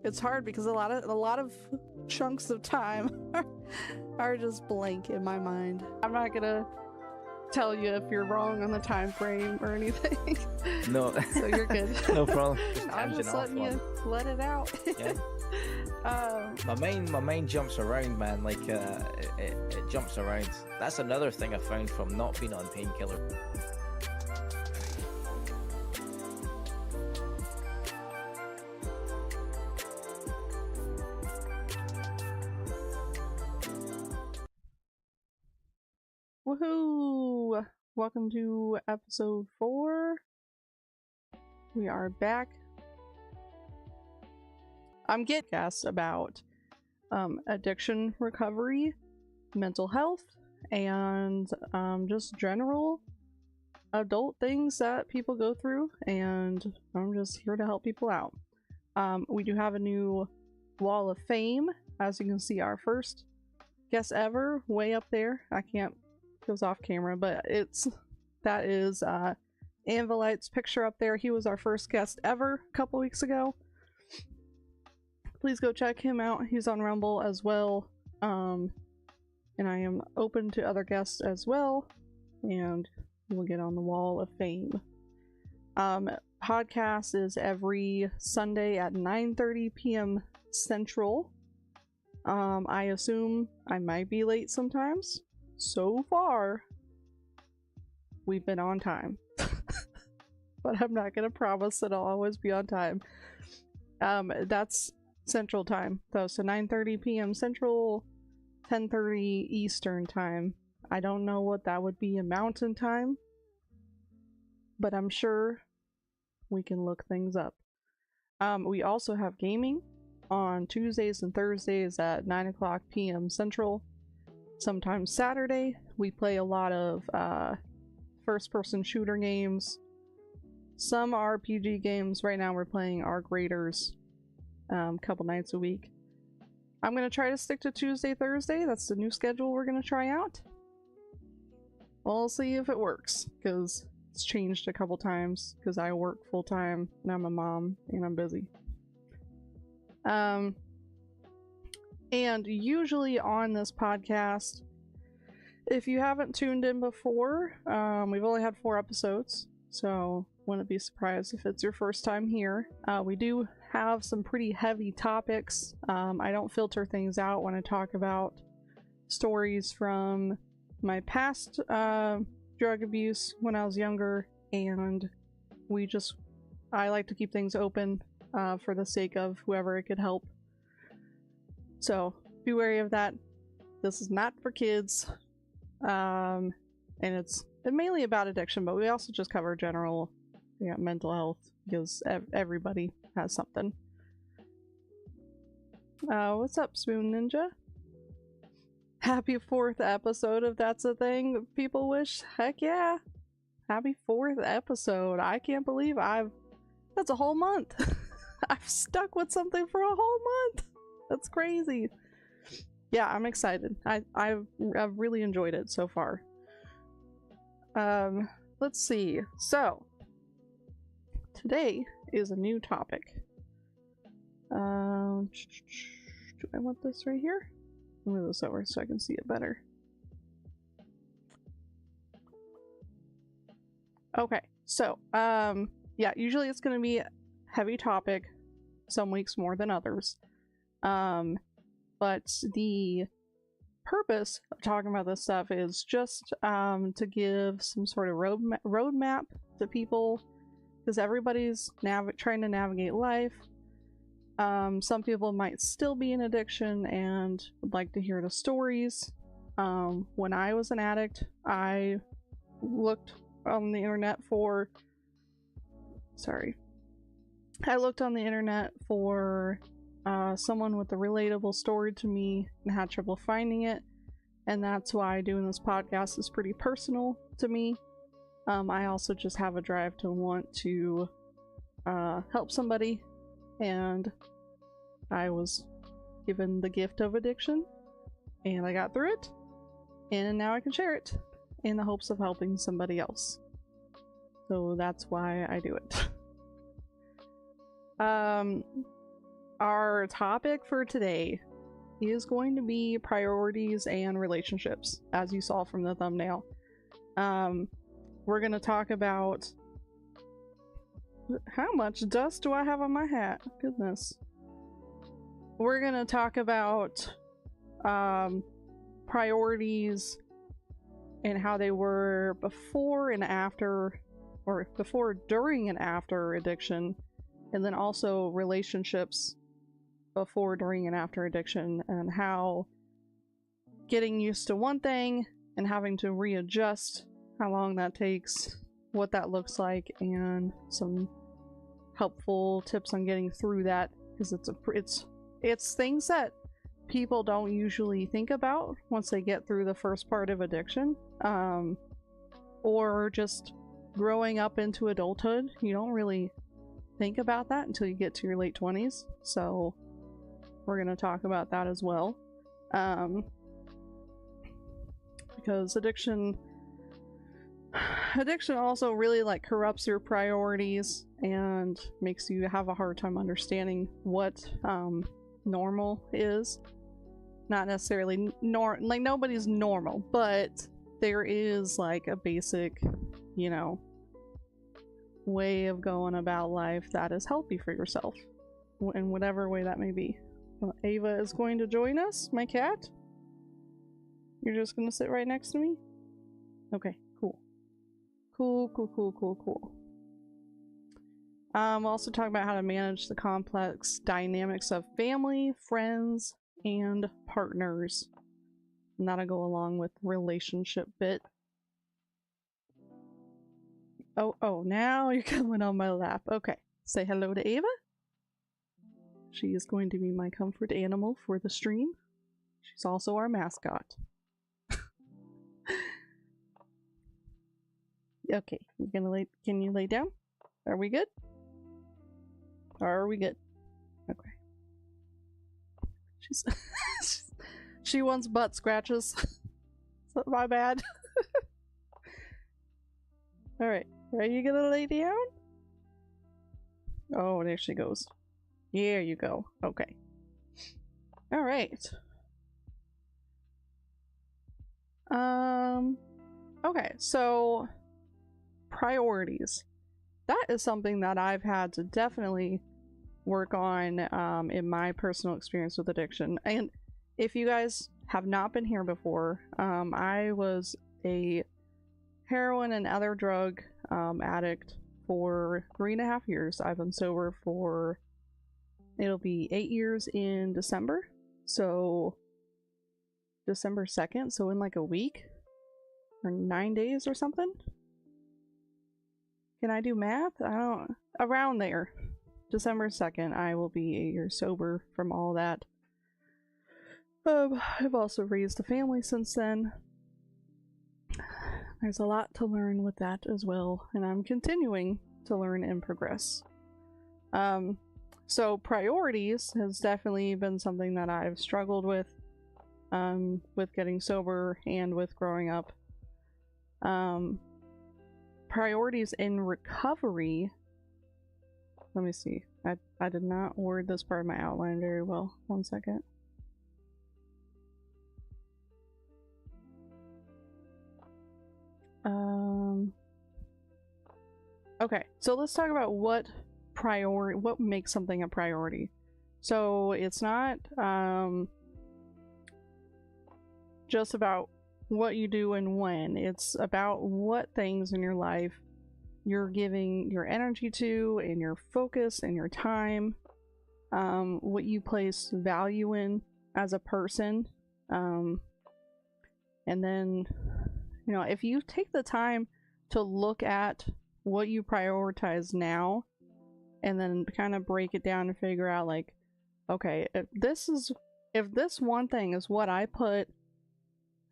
it's hard because a lot of chunks of time are just blank in my mind. I'm not gonna tell you if you're wrong on the time frame or anything. No. So you're good. No problem. I'm just letting you let it out. Yeah. My mind jumps around, man. Like it jumps around. That's another thing I found from not being on painkiller. Woohoo! Welcome to episode 4. We are back. I'm getting asked about addiction recovery, mental health, and just general adult things that people go through, and I'm just here to help people out. We do have a new wall of fame. As you can see, our first guest ever, way up there. I can't, goes off camera, but that is Anvilite's picture up there. He was our first guest ever a couple weeks ago. Please go check him out. He's on Rumble as well. And I am open to other guests as well. And we'll get on the wall of fame. Podcast is every Sunday at 9:30 p.m. Central. I assume I might be late sometimes. So far, we've been on time. But I'm not gonna promise that I'll always be on time. That's Central time though, so 9:30 p.m. Central, 10:30 Eastern time. I don't know what that would be in Mountain time, but I'm sure we can look things up. We also have gaming on Tuesdays and Thursdays at 9 o'clock p.m. Central. Sometimes Saturday. We play a lot of first-person shooter games, some RPG games. Right now we're playing Arc Raiders a couple nights a week. I'm going to try to stick to Tuesday, Thursday. That's the new schedule we're going to try out. We'll see if it works, because it's changed a couple times, because I work full-time, and I'm a mom, and I'm busy. And usually on this podcast, if you haven't tuned in before, we've only had 4 episodes, so wouldn't be surprised if it's your first time here. We do have some pretty heavy topics. I don't filter things out when I talk about stories from my past drug abuse when I was younger, and I like to keep things open for the sake of whoever it could help. So be wary of that. This is not for kids, and it's mainly about addiction, but we also just cover general mental health, because everybody has something. What's up, Spoon Ninja? Happy 4th episode, if that's a thing people wish. Heck yeah, happy 4th episode. I can't believe that's a whole month. I've stuck with something for a whole month. That's crazy. Yeah, I'm excited. I've really enjoyed it so far. Let's see. So today is a new topic. Do I want this right here? I'll move this over so I can see it better. Okay, so yeah, usually it's gonna be a heavy topic, some weeks more than others. But the purpose of talking about this stuff is just to give some sort of roadmap to people, because everybody's trying to navigate life. Some people might still be in addiction and would like to hear the stories. When I was an addict, I looked on the internet for someone with a relatable story to me, and had trouble finding it, and that's why doing this podcast is pretty personal to me. I also just have a drive to want to help somebody, and I was given the gift of addiction, and I got through it, and now I can share it in the hopes of helping somebody else. So that's why I do it. our topic for today is going to be priorities and relationships, as you saw from the thumbnail. We're going to talk about how much dust do I have on my hat? Goodness. We're going to talk about priorities and how they were before and after, or before, during, and after addiction, and then also relationships before, during, and after addiction, and how getting used to one thing and having to readjust, how long that takes, what that looks like, and some helpful tips on getting through that, because it's things that people don't usually think about once they get through the first part of addiction, or just growing up into adulthood. You don't really think about that until you get to your late 20s, so we're going to talk about that as well, because addiction also really like corrupts your priorities and makes you have a hard time understanding what normal is. Not necessarily like nobody's normal, but there is like a basic, you know, way of going about life that is healthy for yourself in whatever way that may be. Well, Ava is going to join us, my cat. You're just gonna sit right next to me? Okay, cool. Cool. We'll also talk about how to manage the complex dynamics of family, friends, and partners. And that'll go along with relationship bit. Oh, now you're coming on my lap. Okay, say hello to Ava. She is going to be my comfort animal for the stream. She's also our mascot. Okay, can you lay down? Are we good? Okay. She wants butt scratches. My bad. Alright, are you gonna lay down? Oh, there she goes. There you go. Okay. Alright. Okay, so priorities. That is something that I've had to definitely work on in my personal experience with addiction. And if you guys have not been here before, I was a heroin and other drug addict for 3.5 years. I've been sober for, it'll be 8 years in December. So December 2nd, so in like a week or 9 days or something. Can I do math? I don't, around there. December 2nd, I will be 8 years sober from all that. I've also raised a family since then. There's a lot to learn with that as well, and I'm continuing to learn and progress. So priorities has definitely been something that I've struggled with getting sober and with growing up. Priorities in recovery. Let me see. I did not word this part of my outline very well. 1 second. Okay, so let's talk about what makes something a priority. So it's not just about what you do and when. It's about what things in your life you're giving your energy to and your focus and your time, what you place value in as a person. And then, you know, if you take the time to look at what you prioritize now and then kind of break it down and figure out, like, okay, if this one thing is what I put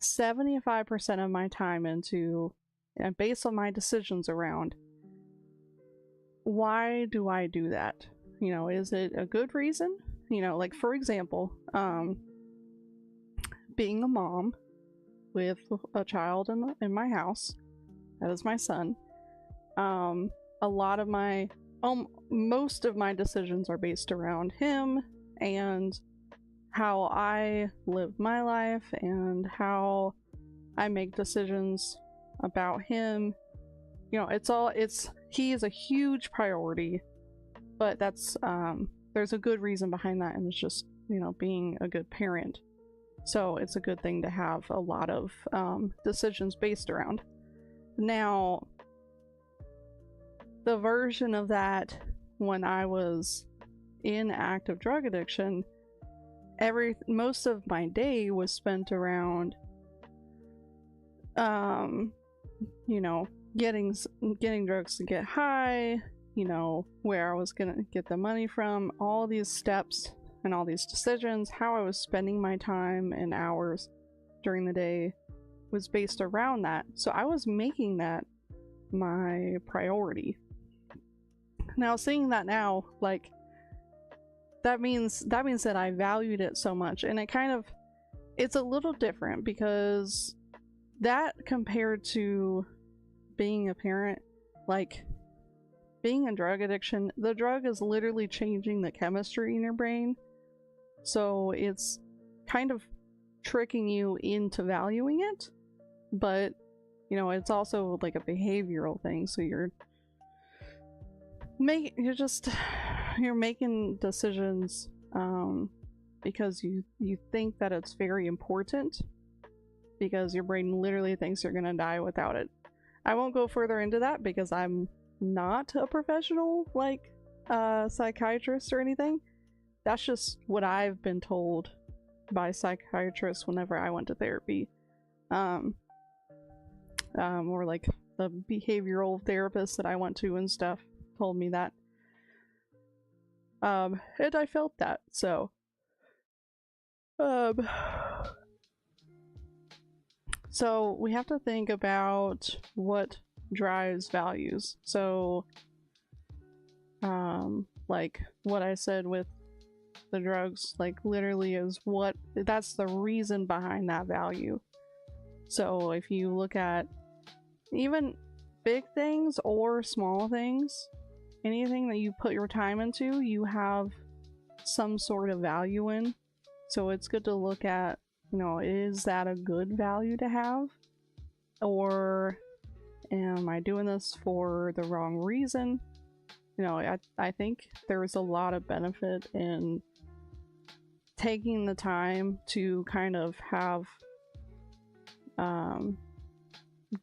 75% of my time into, and based on my decisions around, why do I do that? You know, is it a good reason? You know, like, for example, being a mom with a child in my house, that is my son, a lot of my most of my decisions are based around him and how I live my life and how I make decisions about him. You know, he is a huge priority, but that's there's a good reason behind that, and it's just, you know, being a good parent. So it's a good thing to have a lot of decisions based around. Now, the version of that when I was in active drug addiction, most of my day was spent around you know, getting drugs to get high, you know, where I was gonna get the money from, all these steps and all these decisions, how I was spending my time and hours during the day was based around that. So I was making that my priority. Now, seeing that now, like, that means that I valued it so much, and it's a little different, because that, compared to being a parent, like, being in drug addiction, the drug is literally changing the chemistry in your brain, so it's kind of tricking you into valuing it, but, you know, it's also like a behavioral thing, so you're making decisions because you think that it's very important, because your brain literally thinks you're gonna die without it. I won't go further into that because I'm not a professional, like, psychiatrist or anything. That's just what I've been told by psychiatrists whenever I went to therapy. Or like the behavioral therapist that I went to and stuff told me that. And I felt that, so so we have to think about what drives values. So like what I said with the drugs, like, literally that's the reason behind that value. So if you look at even big things or small things, anything that you put your time into, you have some sort of value in. So it's good to look at, you know, is that a good value to have? Or am I doing this for the wrong reason? You know, I think there's a lot of benefit in taking the time to kind of have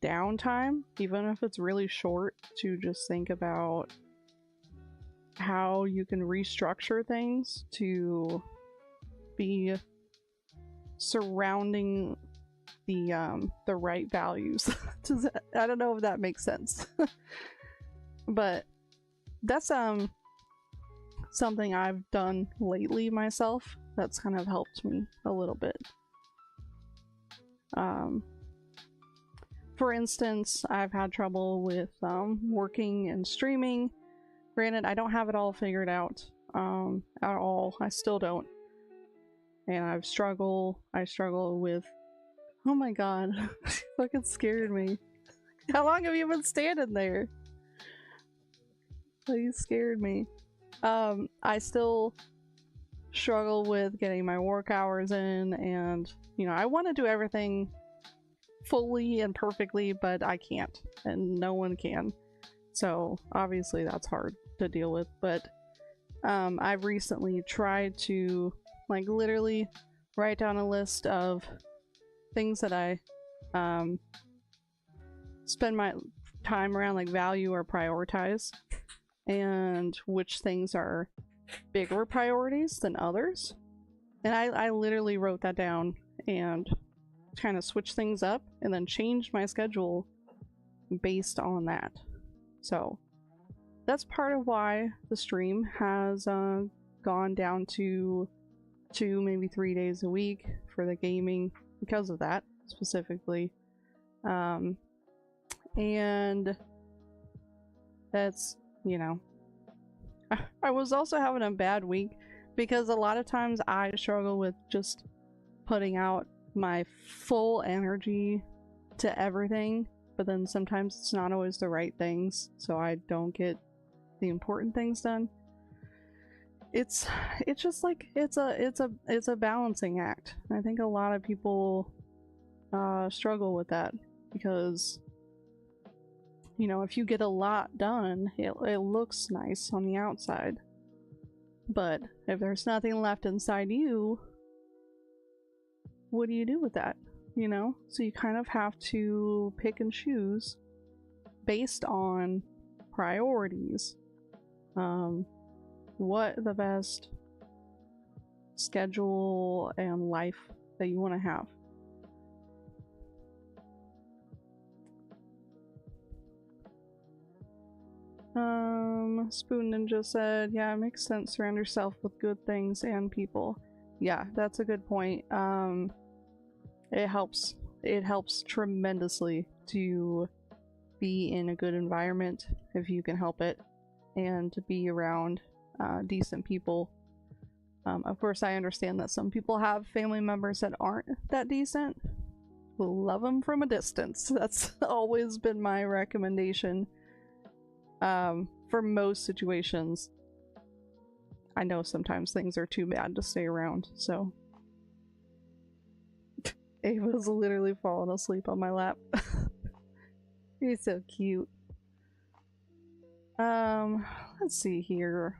downtime, even if it's really short, to just think about how you can restructure things to be surrounding the right values. I don't know if that makes sense. But that's something I've done lately myself that's kind of helped me a little bit. For instance, I've had trouble with working and streaming. Granted, I don't have it all figured out at all. I still don't. And I struggle with... Oh my god. Fucking scared me. How long have you been standing there? You scared me. I still struggle with getting my work hours in, and, you know, I want to do everything fully and perfectly, but I can't, and no one can. So obviously that's hard to deal with, but I've recently tried to, like, literally write down a list of things that I spend my time around, like, value or prioritize, and which things are bigger priorities than others. And I literally wrote that down and kind of switched things up and then changed my schedule based on that. So that's part of why the stream has gone down to 2, maybe 3 days a week for the gaming, because of that specifically. And that's, you know, I was also having a bad week because a lot of times I struggle with just putting out my full energy to everything, but then sometimes it's not always the right things, so I don't get the important things done. it's just like it's a balancing act. I think a lot of people struggle with that because, you know, if you get a lot done, it looks nice on the outside, but if there's nothing left inside you, what do you do with that? You know, so you kind of have to pick and choose based on priorities, what the best schedule and life that you want to have. Spoon Ninja said, yeah, it makes sense. Surround yourself with good things and people. Yeah, that's a good point. It helps tremendously to be in a good environment if you can help it, and to be around decent people. Of course, I understand that some people have family members that aren't that decent. Love them from a distance. That's always been my recommendation. For most situations, I know sometimes things are too bad to stay around, so. Ava's literally falling asleep on my lap. He's so cute. Let's see here.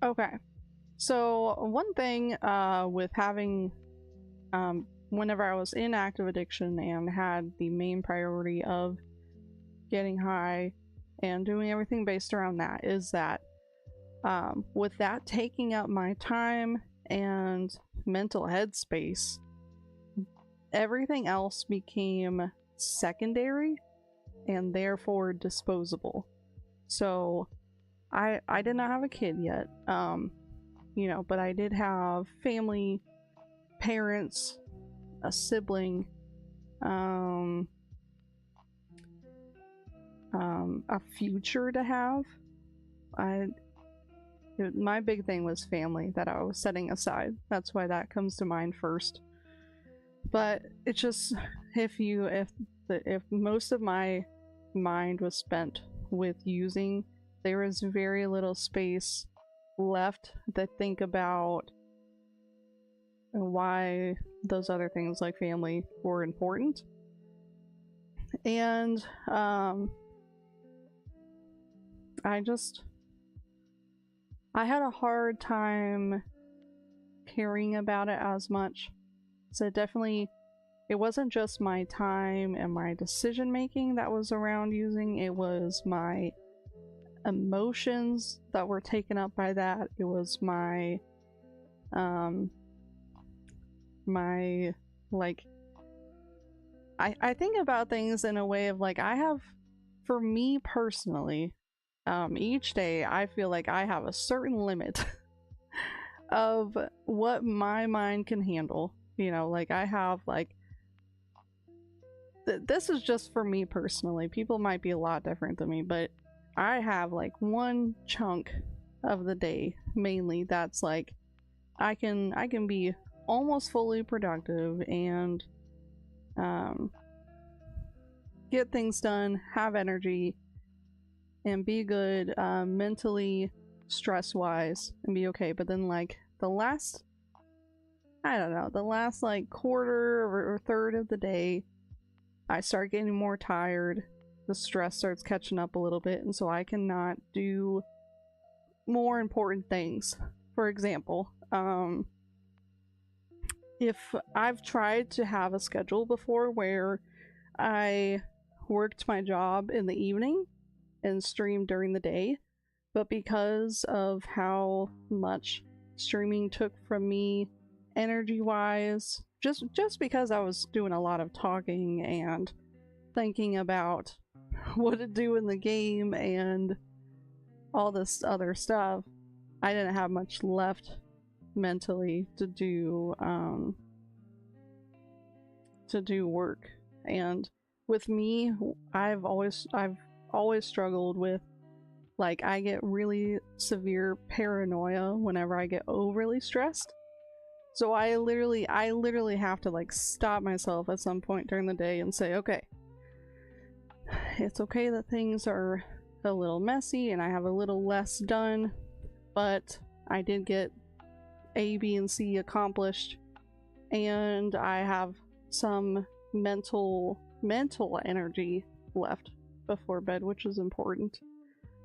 Okay. So one thing with having whenever I was in active addiction and had the main priority of getting high and doing everything based around that is that with that taking up my time and mental headspace, everything else became secondary and therefore disposable. So I did not have a kid yet, you know, but I did have family, parents, a sibling, a future to have. My big thing was family that I was setting aside. That's why that comes to mind first. But it's just, if most of my mind was spent with using, there was very little space left to think about why those other things like family were important. And I had a hard time caring about it as much. So it wasn't just my time and my decision making that was around using, it was my emotions that were taken up by that. It was my I think about things in a way of like, for me personally, each day I feel like I have a certain limit of what my mind can handle. You know, like I have like, this is just for me personally. People might be a lot different than me, but I have like one chunk of the day mainly that's like I can be almost fully productive and get things done, have energy, and be good mentally, stress-wise, and be okay. But then like the last like quarter or third of the day, I start getting more tired. The stress starts catching up a little bit, and so I cannot do more important things. For example, if I've tried to have a schedule before where I worked my job in the evening and streamed during the day, but because of how much streaming took from me energy-wise, just because I was doing a lot of talking and thinking about what to do in the game and all this other stuff, I didn't have much left mentally to do work. And with me, I've always struggled with, like, I get really severe paranoia whenever I get overly stressed. So I literally have to like stop myself at some point during the day and say, okay, it's okay that things are a little messy and I have a little less done, but I did get A, B, and C accomplished, and I have some mental energy left before bed, which is important.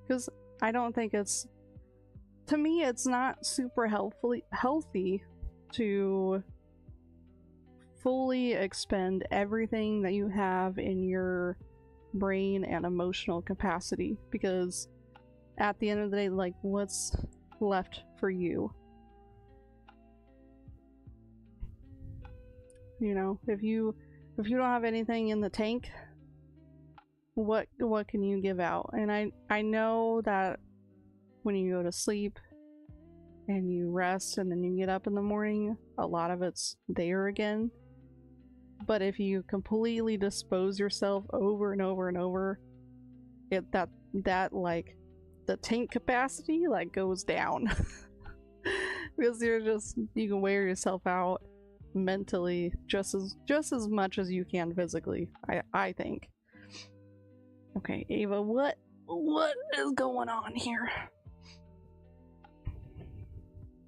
Because I don't think it's, to me, it's not super healthy to fully expend everything that you have in your brain and emotional capacity, because at the end of the day, like, what's left for you? You know, if you don't have anything in the tank, what can you give out? And I know that when you go to sleep and you rest and then you get up in the morning, a lot of it's there again. But if you completely dispose yourself over and over and over, that like the tank capacity like goes down. Because you can wear yourself out mentally just as much as you can physically, I think. Okay, Ava, what is going on here?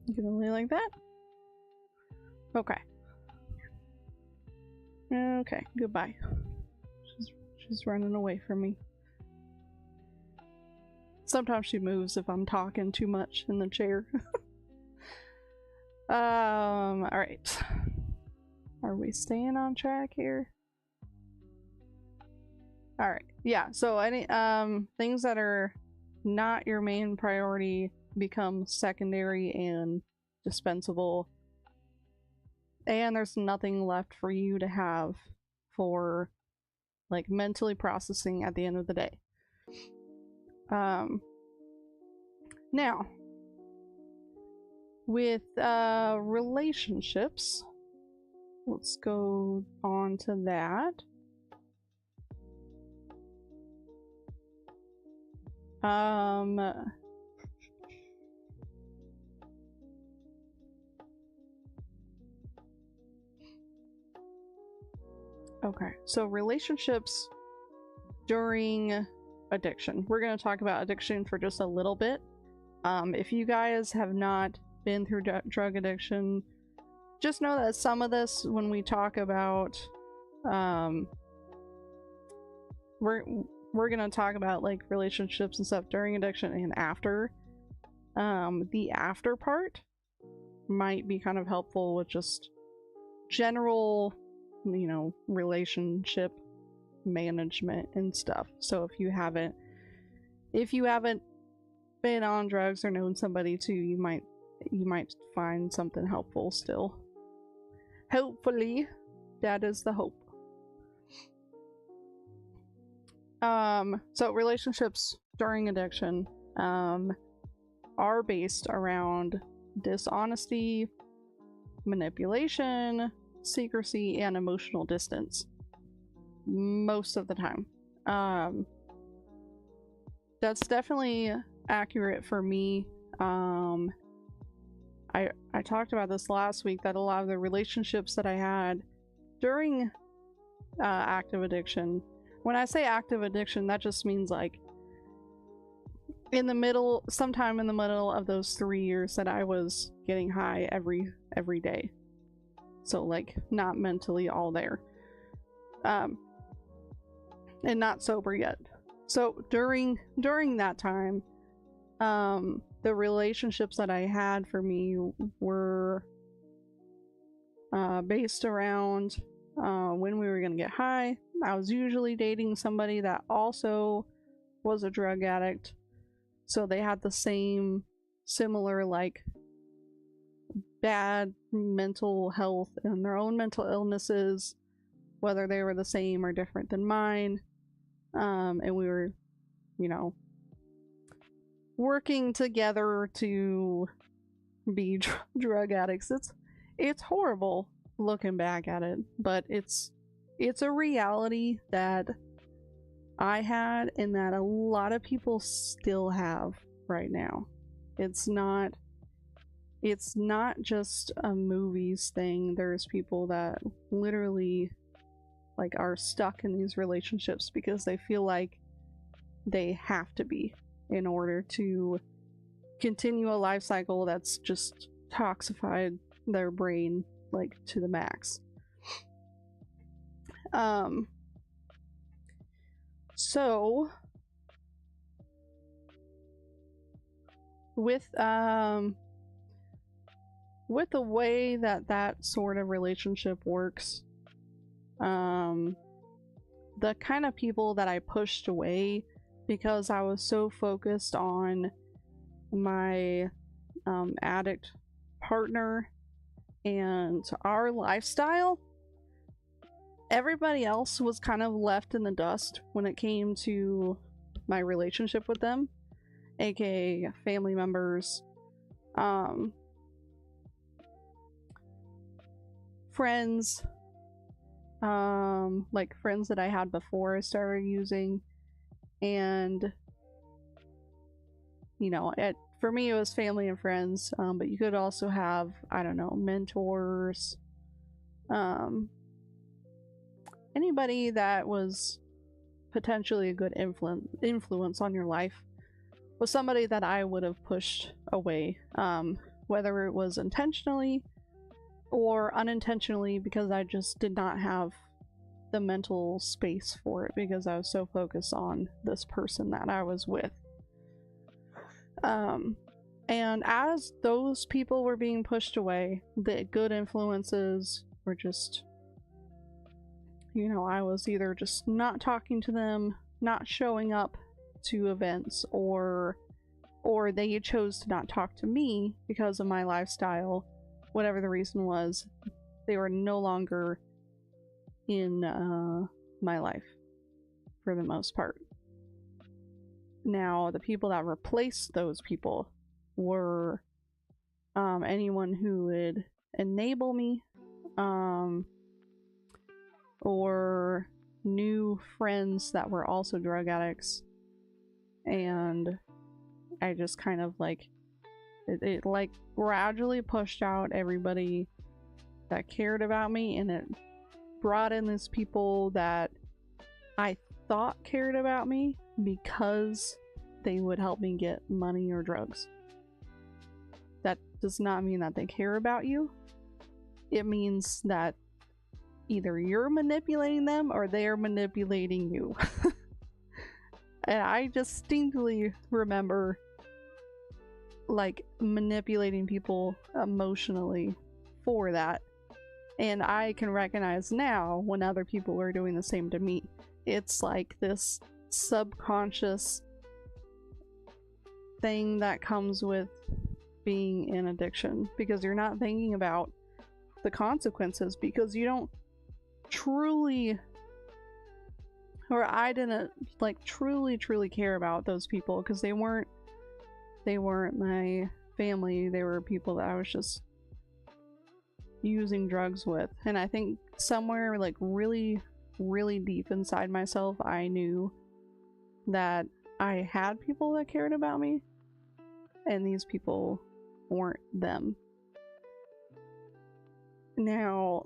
You gonna lay like that? Okay. Okay, goodbye. She's running away from me. Sometimes she moves if I'm talking too much in the chair. Alright. Are we staying on track here? Alright, yeah, so any things that are not your main priority become secondary and dispensable, and there's nothing left for you to have for like mentally processing at the end of the day. Now with relationships, let's go on to that. Okay, so relationships during addiction. We're going to talk about addiction for just a little bit. If you guys have not been through drug addiction, just know that some of this, when we talk about, we're going to talk about like relationships and stuff during addiction and after. The after part might be kind of helpful with just general, you know, relationship management and stuff. So if you haven't been on drugs or known somebody too, you might find something helpful still. Hopefully, that is the hope. So relationships during addiction are based around dishonesty, manipulation, secrecy, and emotional distance most of the time. That's definitely accurate for me. I talked about this last week, that a lot of the relationships that I had during active addiction, when I say active addiction, that just means like sometime in the middle of those 3 years that I was getting high every day. So like not mentally all there. And not sober yet. So during that time, the relationships that I had for me were based around when we were gonna get high. I was usually dating somebody that also was a drug addict, so they had the similar like bad mental health and their own mental illnesses, whether they were the same or different than mine. And we were, you know, working together to be drug addicts. It's horrible looking back at it, but it's a reality that I had and that a lot of people still have right now. It's not it's not just a movies thing. There's people that literally like are stuck in these relationships because they feel like they have to be in order to continue a life cycle that's just toxified their brain like to the max. So with the way that that sort of relationship works, the kind of people that I pushed away because I was so focused on my addict partner and our lifestyle, everybody else was kind of left in the dust when it came to my relationship with them, aka family members, friends, like friends that I had before I started using. And you know, for me it was family and friends, but you could also have, I don't know, mentors, anybody that was potentially a good influence on your life was somebody that I would have pushed away, whether it was intentionally or unintentionally, because I just did not have the mental space for it because I was so focused on this person that I was with. And as those people were being pushed away, the good influences were just, you know, I was either just not talking to them, not showing up to events, or they chose to not talk to me because of my lifestyle. Whatever the reason was, they were no longer in my life for the most part. Now, the people that replaced those people were anyone who would enable me, or new friends that were also drug addicts. And I just kind of like it like gradually pushed out everybody that cared about me, and it brought in these people that I thought cared about me because they would help me get money or drugs. That does not mean that they care about you. It means that either you're manipulating them or they're manipulating you. And I distinctly remember like manipulating people emotionally for that. And I can recognize now when other people are doing the same to me. It's like this subconscious thing that comes with being in addiction, because you're not thinking about the consequences, because you don't truly, or I didn't like truly care about those people, because they weren't my family. They were people that I was just using drugs with. And I think somewhere like really deep inside myself, I knew that I had people that cared about me, and these people weren't them. Now,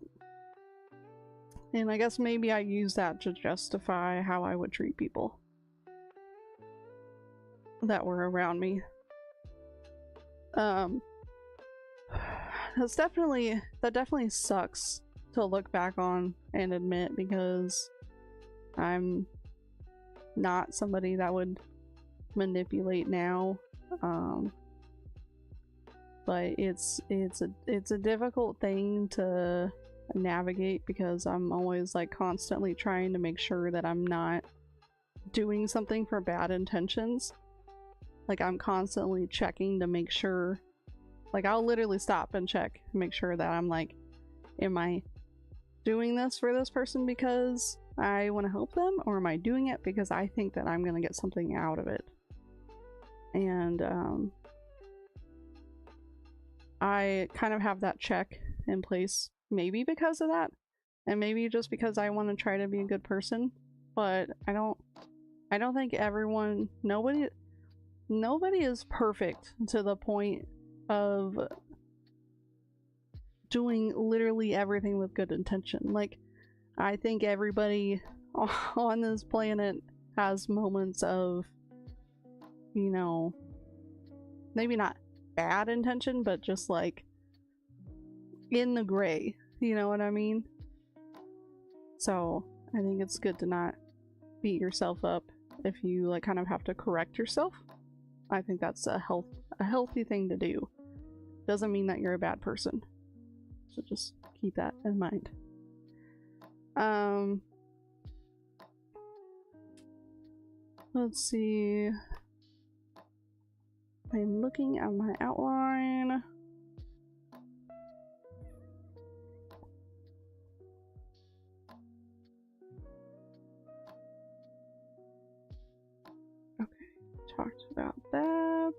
and I guess maybe I use that to justify how I would treat people that were around me. That definitely sucks to look back on and admit, because I'm not somebody that would manipulate now. But it's a difficult thing to navigate, because I'm always like constantly trying to make sure that I'm not doing something for bad intentions. Like I'm constantly checking to make sure, like I'll literally stop and check and make sure that I'm like, am I doing this for this person because I want to help them, or am I doing it because I think that I'm gonna get something out of it? And I kind of have that check in place, maybe because of that, and maybe just because I want to try to be a good person. But I don't think nobody is perfect to the point of doing literally everything with good intention. Like, I think everybody on this planet has moments of, you know, maybe not bad intention, but just like in the gray, you know what I mean? So I think it's good to not beat yourself up if you like kind of have to correct yourself. I think that's a healthy thing to do. Doesn't mean that you're a bad person. So just keep that in mind. Let's see. I'm looking at my outline. Okay, talked about that.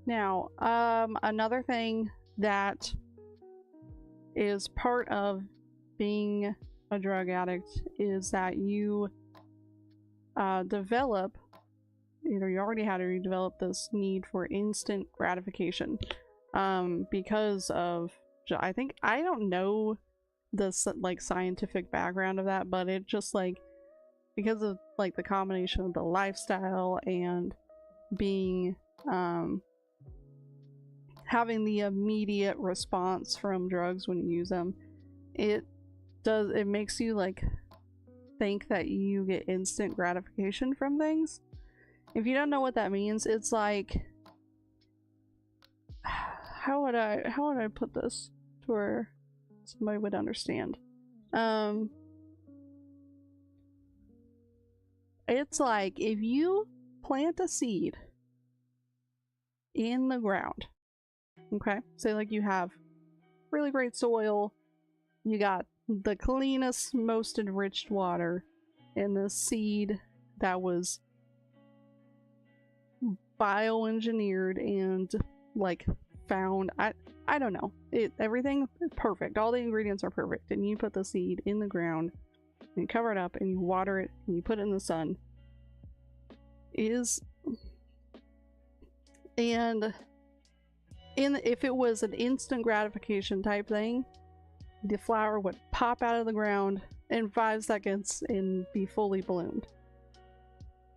Now, another thing that is part of being a drug addict is that you develop, either you already had or you develop this need for instant gratification because of, I don't know the like scientific background of that, but it just like, because of like the combination of the lifestyle and being having the immediate response from drugs when you use them, it makes you like think that you get instant gratification from things. If you don't know what that means, it's like, how would I put this to where somebody would understand? It's like if you plant a seed in the ground, okay? Say like you have really great soil, you got the cleanest, most enriched water, and the seed that was bioengineered and like found, I don't know, everything is perfect, all the ingredients are perfect, and you put the seed in the ground and you cover it up and you water it and you put it in the sun, if it was an instant gratification type thing, the flower would pop out of the ground in 5 seconds and be fully bloomed.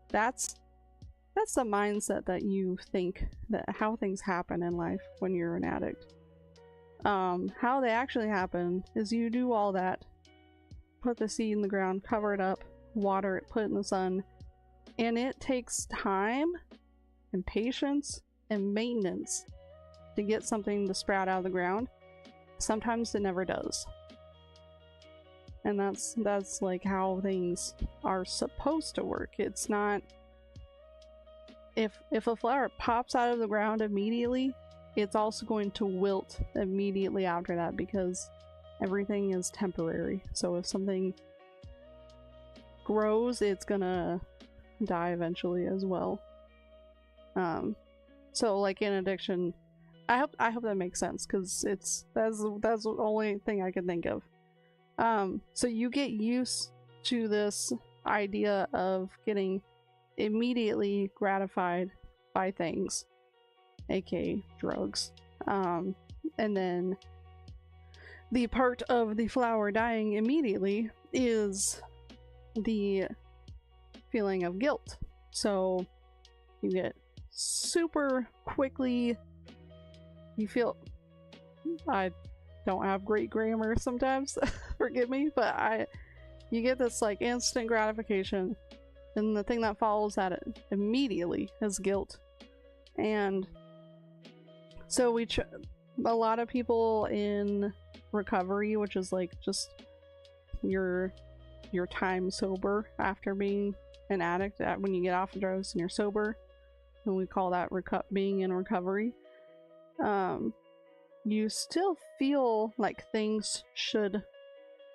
That's the mindset that you think, that how things happen in life when you're an addict. How they actually happen is you do all that, put the seed in the ground, cover it up, water it, put it in the sun, and it takes time and patience and maintenance to get something to sprout out of the ground. Sometimes it never does. And that's like how things are supposed to work. It's not, if a flower pops out of the ground immediately, it's also going to wilt immediately after that, because everything is temporary. So if something grows, it's gonna die eventually as well. So like in addiction, I hope that makes sense, because that's the only thing I can think of. So you get used to this idea of getting immediately gratified by things, aka drugs. And then the part of the flower dying immediately is the feeling of guilt. So you get super quickly, you feel, I don't have great grammar sometimes, forgive me, but you get this like instant gratification, and the thing that follows that immediately is guilt. And so a lot of people in recovery, which is like just your time sober after being an addict, when you get off of drugs and you're sober, and we call that being in recovery, you still feel like things should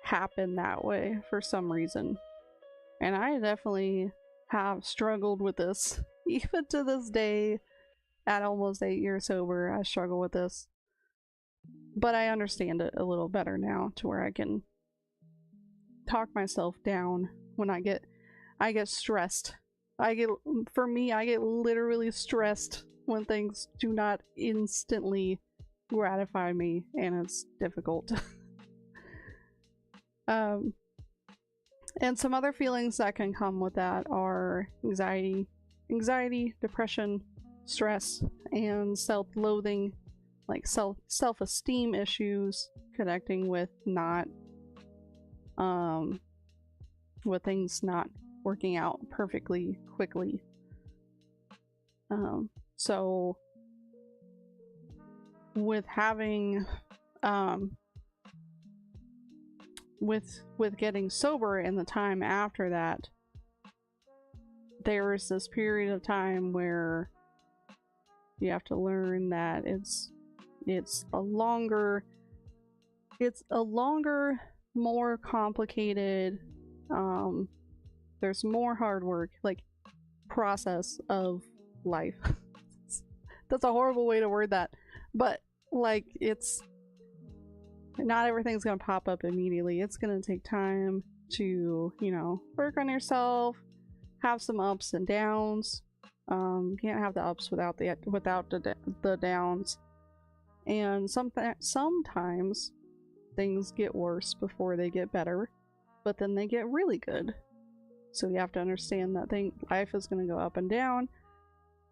happen that way for some reason. And I definitely have struggled with this. Even to this day, at almost 8 years sober, I struggle with this. But I understand it a little better now, to where I can talk myself down when I get stressed For me, I get literally stressed when things do not instantly gratify me, and it's difficult. And some other feelings that can come with that are anxiety, depression, stress, and self-loathing, like self-esteem issues, connecting with with things not working out perfectly quickly. So with having with getting sober and the time after that, there is this period of time where you have to learn that it's a longer, more complicated, there's more hard work, like, process of life. That's a horrible way to word that, but like, it's not everything's gonna pop up immediately. It's gonna take time to, you know, work on yourself, have some ups and downs. Can't have the ups without the downs. And sometimes things get worse before they get better, but then they get really good. So you have to understand that life is going to go up and down.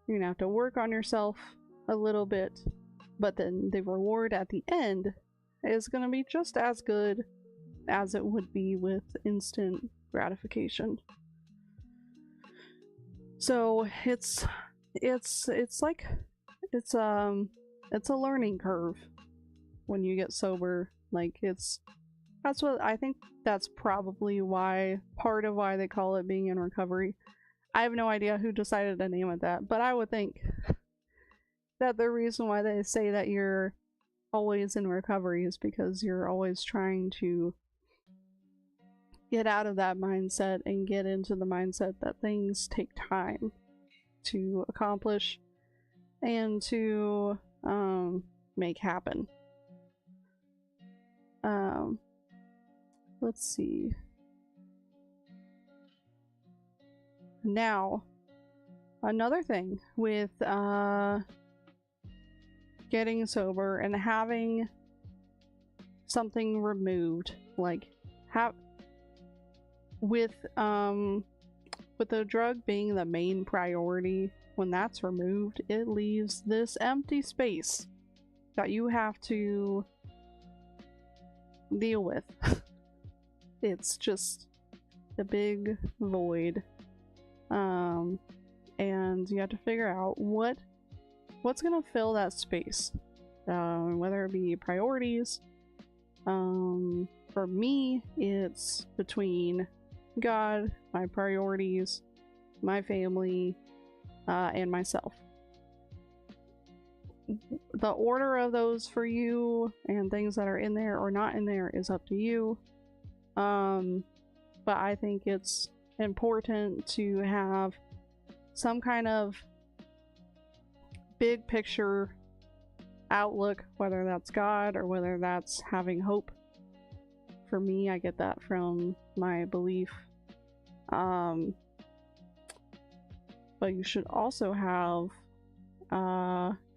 You're going to have to work on yourself a little bit, but then the reward at the end is going to be just as good as it would be with instant gratification. So it's a learning curve when you get sober. Like, that's what I think. That's probably part of why they call it being in recovery. I have no idea who decided to name it that, but I would think that the reason why they say that you're always in recovery is because you're always trying to get out of that mindset and get into the mindset that things take time to accomplish and to make happen. Let's see. Now, another thing with getting sober and having something removed, like with the drug being the main priority, when that's removed, it leaves this empty space that you have to deal with. It's just a big void. And you have to figure out what's gonna fill that space. Whether it be priorities. For me, it's between God, my priorities, my family, and myself. The order of those for you and things that are in there or not in there is up to you. But I think it's important to have some kind of big picture outlook, whether that's God or whether that's having hope. For me, I get that from my belief. But you should also have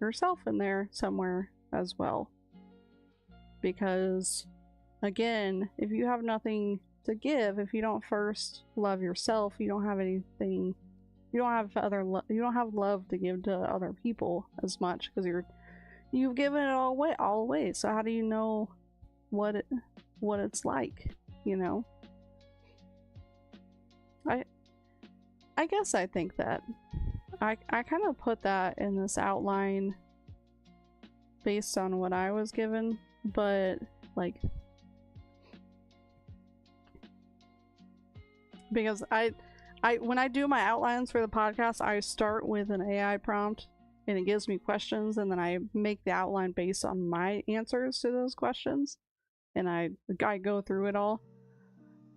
yourself in there somewhere as well. Because, again, if you have nothing to give, if you don't first love yourself, you don't have anything, you don't have love to give to other people as much, because you've given it all away. So how do you know what it's like, you know? I guess I think that I kind of put that in this outline based on what I was given, but like, because I when I do my outlines for the podcast, I start with an AI prompt and it gives me questions, and then I make the outline based on my answers to those questions, and I go through it all.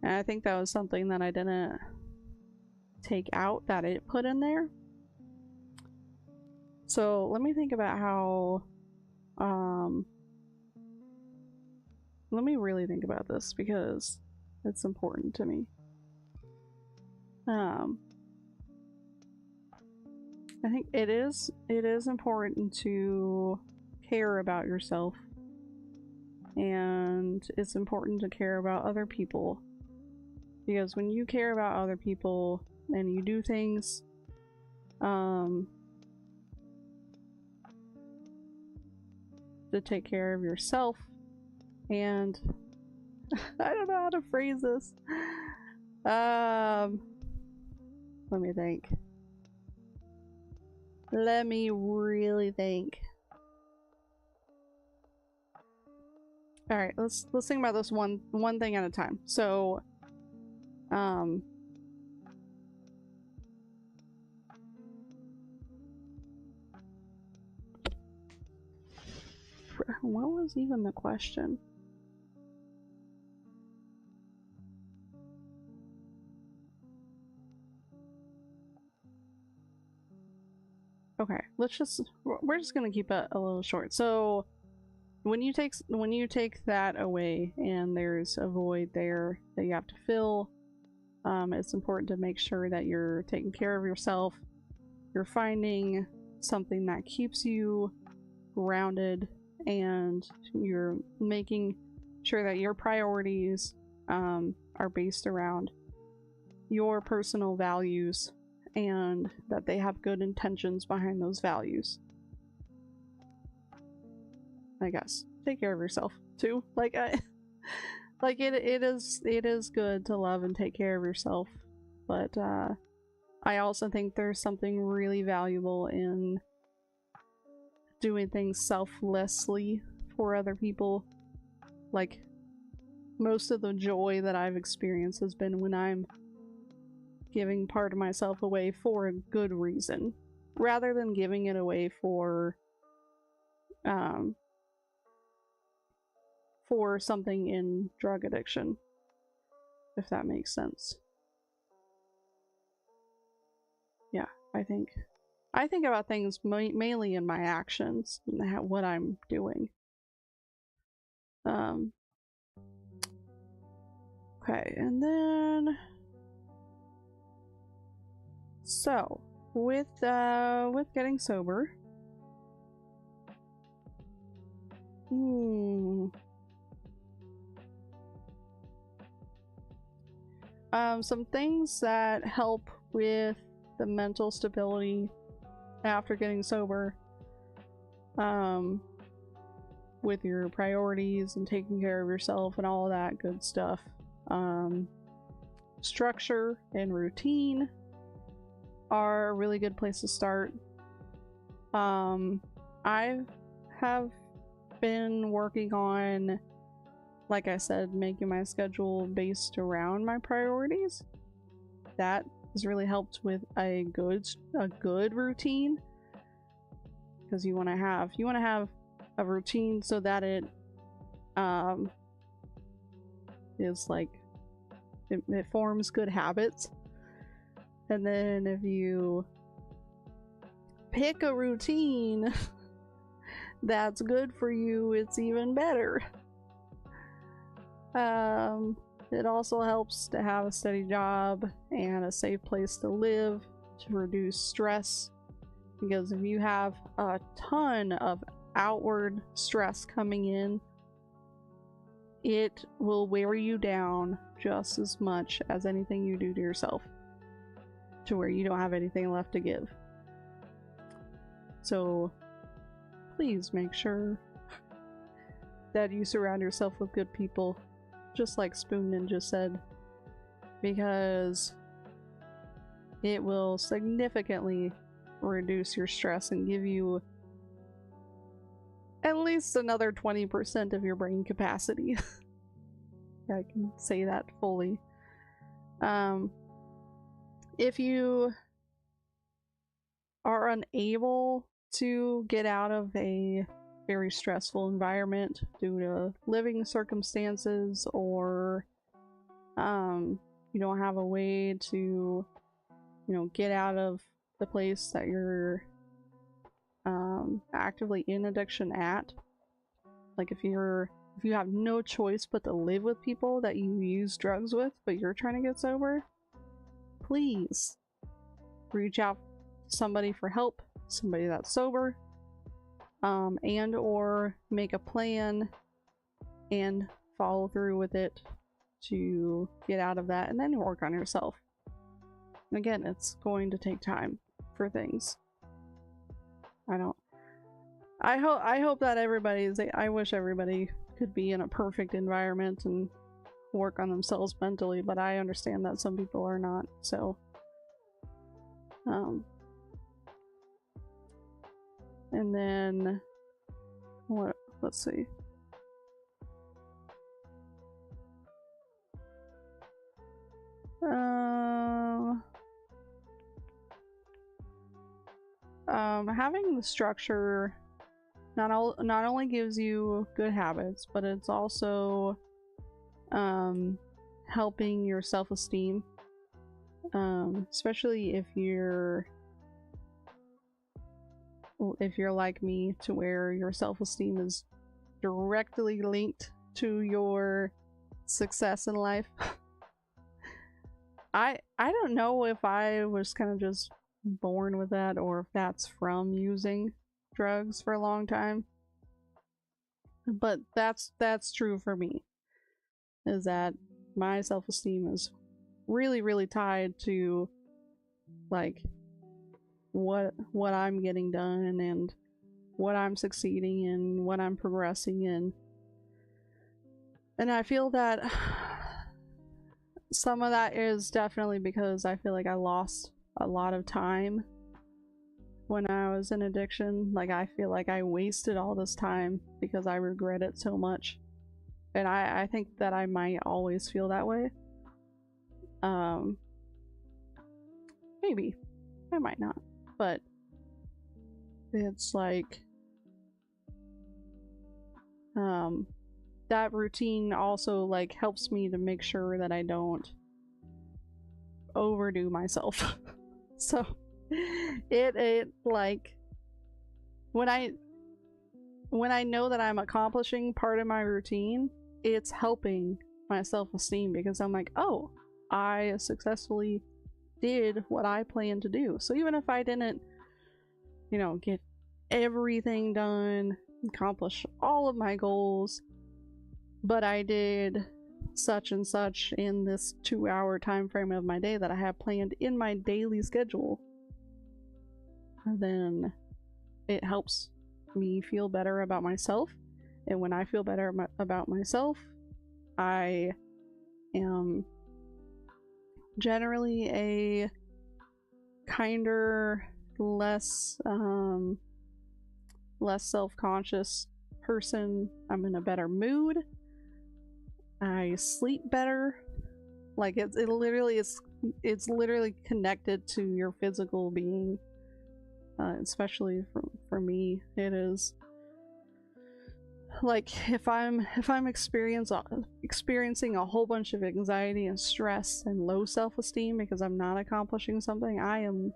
And I think that was something that I didn't take out that it put in there. So let me think about how let me really think about this, because it's important to me. I think it is important to care about yourself, and it's important to care about other people, because when you care about other people and you do things to take care of yourself, and I don't know how to phrase this. Let me think. Let me really think. All right, let's think about this one thing at a time. So, what was even the question? Okay, we're just gonna keep it a little short. So when you take that away and there's a void there that you have to fill, it's important to make sure that you're taking care of yourself. You're finding something that keeps you grounded, and you're making sure that your priorities are based around your personal values, and that they have good intentions behind those values. I guess take care of yourself too. Like it is good to love and take care of yourself, but I also think there's something really valuable in doing things selflessly for other people. Like, most of the joy that I've experienced has been when I'm giving part of myself away for a good reason, rather than giving it away for something in drug addiction, if that makes sense. Yeah, I think about things mainly in my actions and what I'm doing. Okay, and then so with getting sober, some things that help with the mental stability after getting sober, with your priorities and taking care of yourself and all that good stuff. Structure and routine are a really good place to start. I have been working on, like I said, making my schedule based around my priorities. That has really helped with a good routine, because you want to have a routine so that it is like it forms good habits. And then if you pick a routine that's good for you, it's even better. It also helps to have a steady job and a safe place to live to reduce stress, because if you have a ton of outward stress coming in, it will wear you down just as much as anything you do to yourself, to where you don't have anything left to give. So please make sure that you surround yourself with good people, just like Spoon Ninja said, because it will significantly reduce your stress and give you at least another 20% of your brain capacity. I can say that fully. If you are unable to get out of a very stressful environment due to living circumstances, or you don't have a way to, get out of the place that you're actively in addiction at, like if you have no choice but to live with people that you use drugs with, but you're trying to get sober, please reach out somebody for help, somebody that's sober, and or make a plan and follow through with it to get out of that, and then work on yourself. And again, it's going to take time for things. I hope that I wish everybody could be in a perfect environment and work on themselves mentally, but I understand that some people are not, so and then let's see. Having the structure not only gives you good habits, but it's also helping your self-esteem, especially if you're like me, to where your self-esteem is directly linked to your success in life. I don't know if I was kind of just born with that, or if that's from using drugs for a long time, but that's true for me, is that my self-esteem is really tied to like what I'm getting done and what I'm succeeding in, what I'm progressing in. And I feel that some of that is definitely because I feel like I lost a lot of time when I was in addiction. Like, I feel like I wasted all this time because I regret it so much. And I think that I might always feel that way. Maybe. I might not. But it's like that routine also like helps me to make sure that I don't overdo myself. So it like when I know that I'm accomplishing part of my routine, it's helping my self-esteem, because I'm like, oh, I successfully did what I planned to do. So even if I didn't, you know, get everything done, accomplish all of my goals, but I did such and such in this 2-hour time frame of my day that I have planned in my daily schedule, then it helps me feel better about myself. And when I feel better about myself, I am generally a kinder, less self-conscious person. I'm in a better mood. I sleep better. Like it's literally connected to your physical being. Especially for me, it is. Like if I'm experiencing a whole bunch of anxiety and stress and low self-esteem because I'm not accomplishing something, I am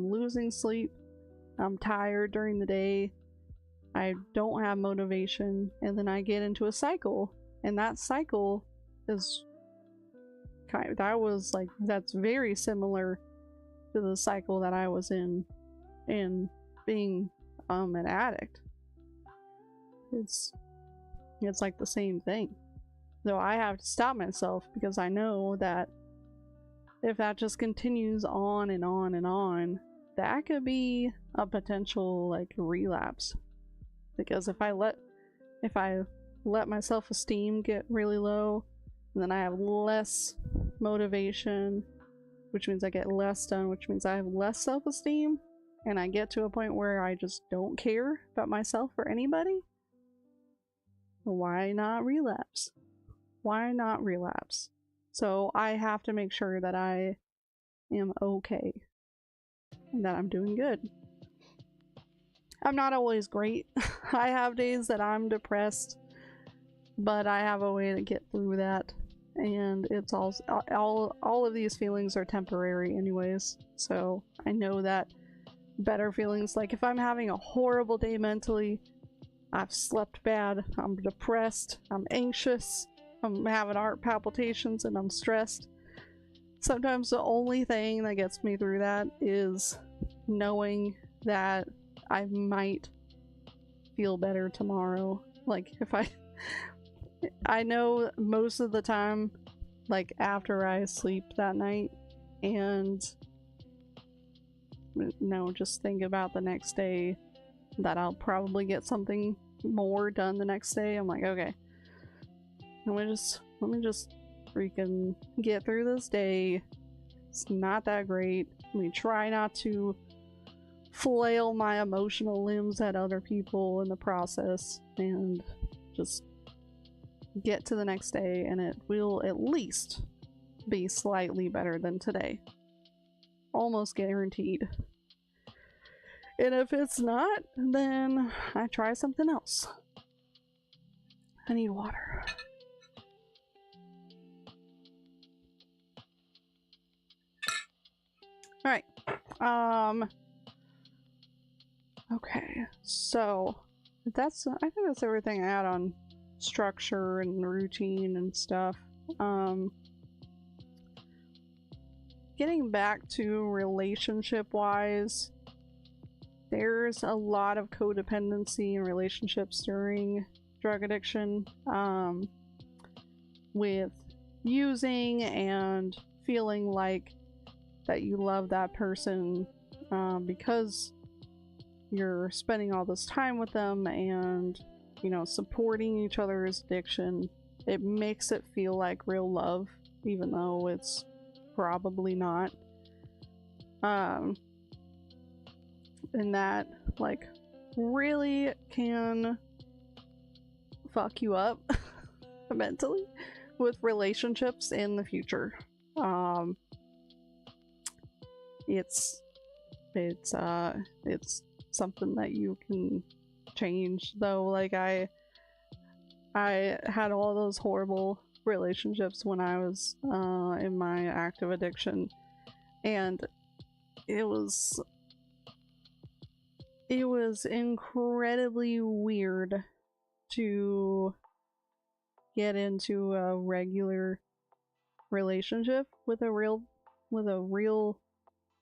losing sleep. I'm tired during the day. I don't have motivation, and then I get into a cycle, and that cycle is that's very similar to the cycle that I was in being an addict. It's like the same thing. Though I have to stop myself, because I know that if that just continues on and on and on, that could be a potential like relapse. Because if I let my self-esteem get really low, then I have less motivation, which means I get less done, which means I have less self-esteem, and I get to a point where I just don't care about myself or anybody. Why not relapse? Why not relapse? So I have to make sure that I am okay and that I'm doing good. I'm not always great. I have days that I'm depressed, but I have a way to get through that, and it's all of these feelings are temporary anyways. So I know that better feelings, like if I'm having a horrible day mentally, I've slept bad, I'm depressed, I'm anxious, I'm having heart palpitations, and I'm stressed. Sometimes the only thing that gets me through that is knowing that I might feel better tomorrow. Like, if I know most of the time, like, after I sleep that night and, just think about the next day, that I'll probably get something more done the next day. I'm like, okay, let me just freaking get through this day. It's not that great. Let me try not to flail my emotional limbs at other people in the process, and just get to the next day, and it will at least be slightly better than today. Almost guaranteed. And if it's not, then I try something else. I need water. Alright. Okay, so I think that's everything I had on structure and routine and stuff. Getting back to relationship wise, there's a lot of codependency in relationships during drug addiction, with using and feeling like that you love that person because you're spending all this time with them and, supporting each other's addiction. It makes it feel like real love, even though it's probably not. And that, like, really can fuck you up mentally with relationships in the future. It's something that you can change, though. Like, I had all those horrible relationships when I was in my active addiction, and it was incredibly weird to get into a regular relationship with a real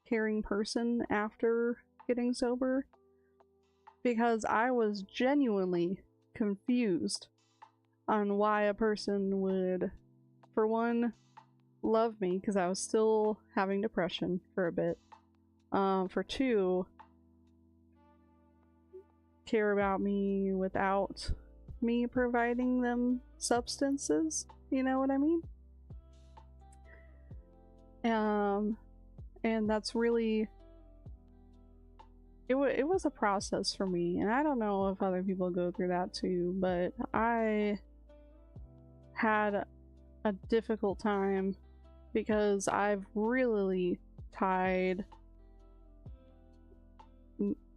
caring person after getting sober, because I was genuinely confused on why a person would, for one, love me, because I was still having depression for a bit, for two, care about me without me providing them substances, you know what I mean? And that's really, it was a process for me, and I don't know if other people go through that too, but I had a difficult time because I've really tied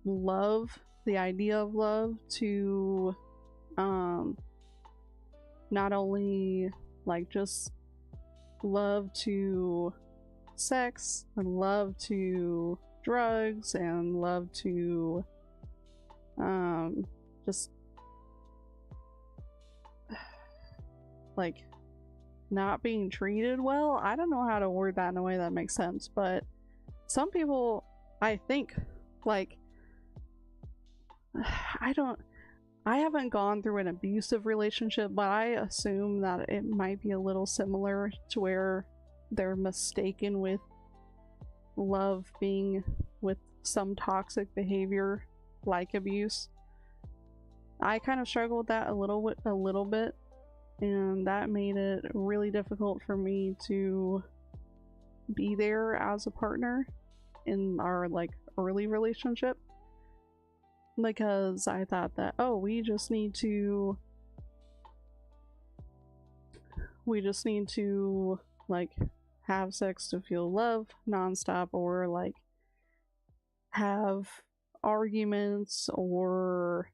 love, the idea of love, to not only like just love to sex and love to drugs and love to just like not being treated well. I don't know how to word that in a way that makes sense, but some people, I think, like, I haven't gone through an abusive relationship, but I assume that it might be a little similar to where they're mistaken with love being with some toxic behavior like abuse. I kind of struggled with that a little bit, and that made it really difficult for me to be there as a partner in our like early relationship, because I thought that, oh, we just need to like have sex to feel love nonstop, or like have arguments, or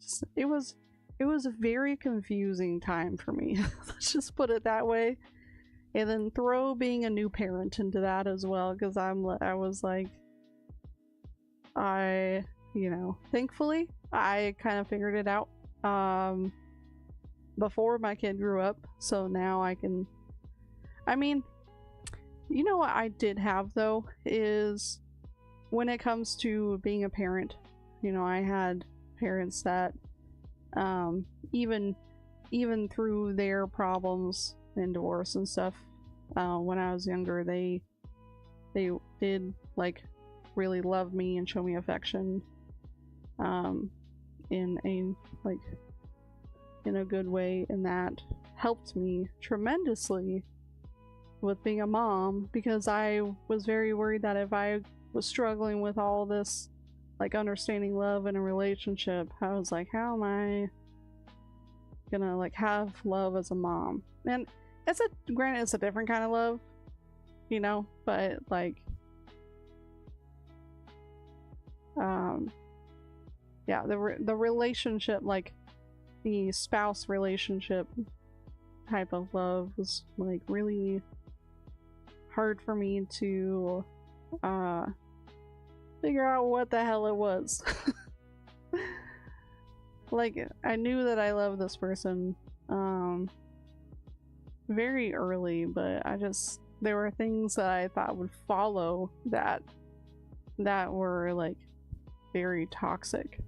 just, it was a very confusing time for me. Let's just put it that way. And then throw being a new parent into that as well, because I was like, thankfully I kind of figured it out before my kid grew up, so now I can, what I did have though is when it comes to being a parent, you know, I had parents that even through their problems and divorce and stuff, when I was younger, they did like really love me and show me affection in a good way, and that helped me tremendously with being a mom, because I was very worried that if I was struggling with all this like understanding love in a relationship, I was like, how am I gonna like have love as a mom? And granted, it's a different kind of love, you know, but like yeah, the relationship, like the spouse relationship type of love, was like really hard for me to figure out what the hell it was. Like, I knew that I loved this person very early, but there were things that I thought would follow that were like very toxic.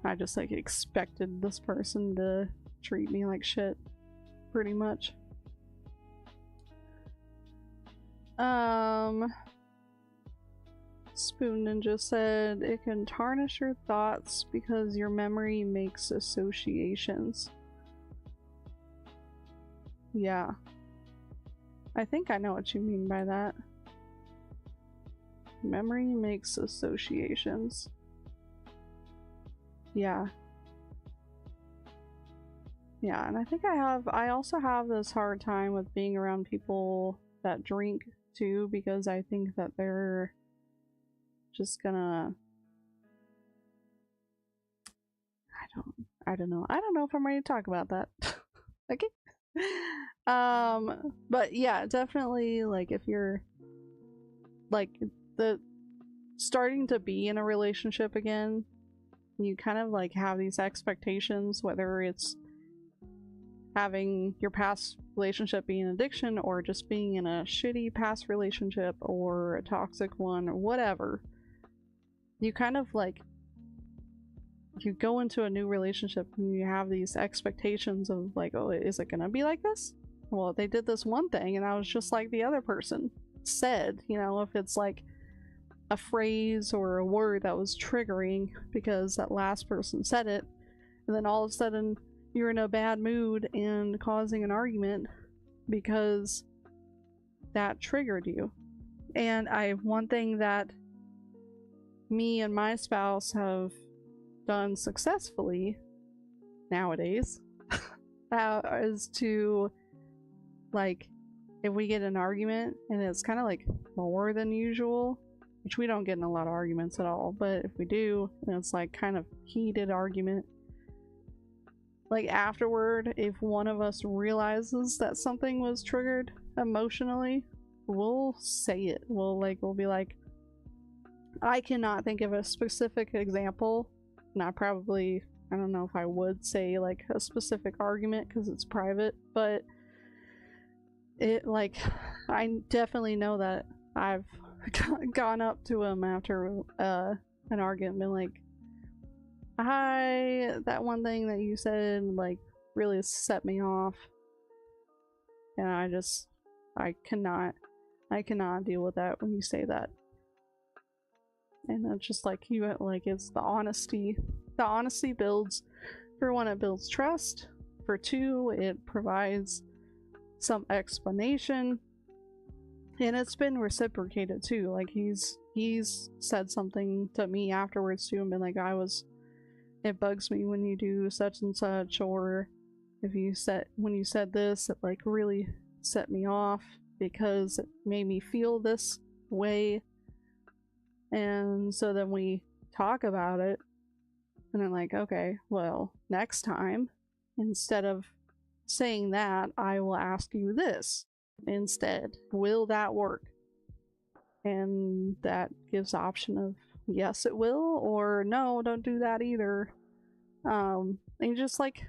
I just like expected this person to treat me like shit, pretty much. Spoon Ninja said it can tarnish your thoughts because your memory makes associations. Yeah. I think I know what you mean by that. Memory makes associations. Yeah. Yeah, and I think I also have this hard time with being around people that drink too, because I think that they're just gonna, I don't know if I'm ready to talk about that. Okay. But yeah, definitely, like, if you're like starting to be in a relationship again, you kind of like have these expectations, whether it's having your past relationship be an addiction, or just being in a shitty past relationship, or a toxic one, or whatever. You kind of like, you go into a new relationship and you have these expectations of like, oh, is it gonna be like this? Well, they did this one thing and I was just like the other person said, you know, if it's like a phrase or a word that was triggering because that last person said it, and then all of a sudden you're in a bad mood and causing an argument because that triggered you. And one thing that me and my spouse have done successfully nowadays is to, like, if we get an argument and it's kind of like more than usual, which we don't get in a lot of arguments at all, but if we do, and it's like kind of heated argument, like afterward, if one of us realizes that something was triggered emotionally, we'll say it. We'll be like, I cannot think of a specific example, and I don't know if I would say like a specific argument because it's private, but it, like, I definitely know that I've gone up to him after an argument and been like, hi, that one thing that you said like really set me off, and I cannot deal with that when you say that. And it's just like, you, like, it's the honesty builds, for one, it builds trust, for two, it provides some explanation, and it's been reciprocated too. Like, he's said something to me afterwards too and been like, it bugs me when you do such and such, or when you said this, it like really set me off because it made me feel this way. And so then we talk about it, and I'm like, okay, well, next time, instead of saying that, I will ask you this instead. Will that work? And that gives the option of yes, it will, or no, don't do that either. And just like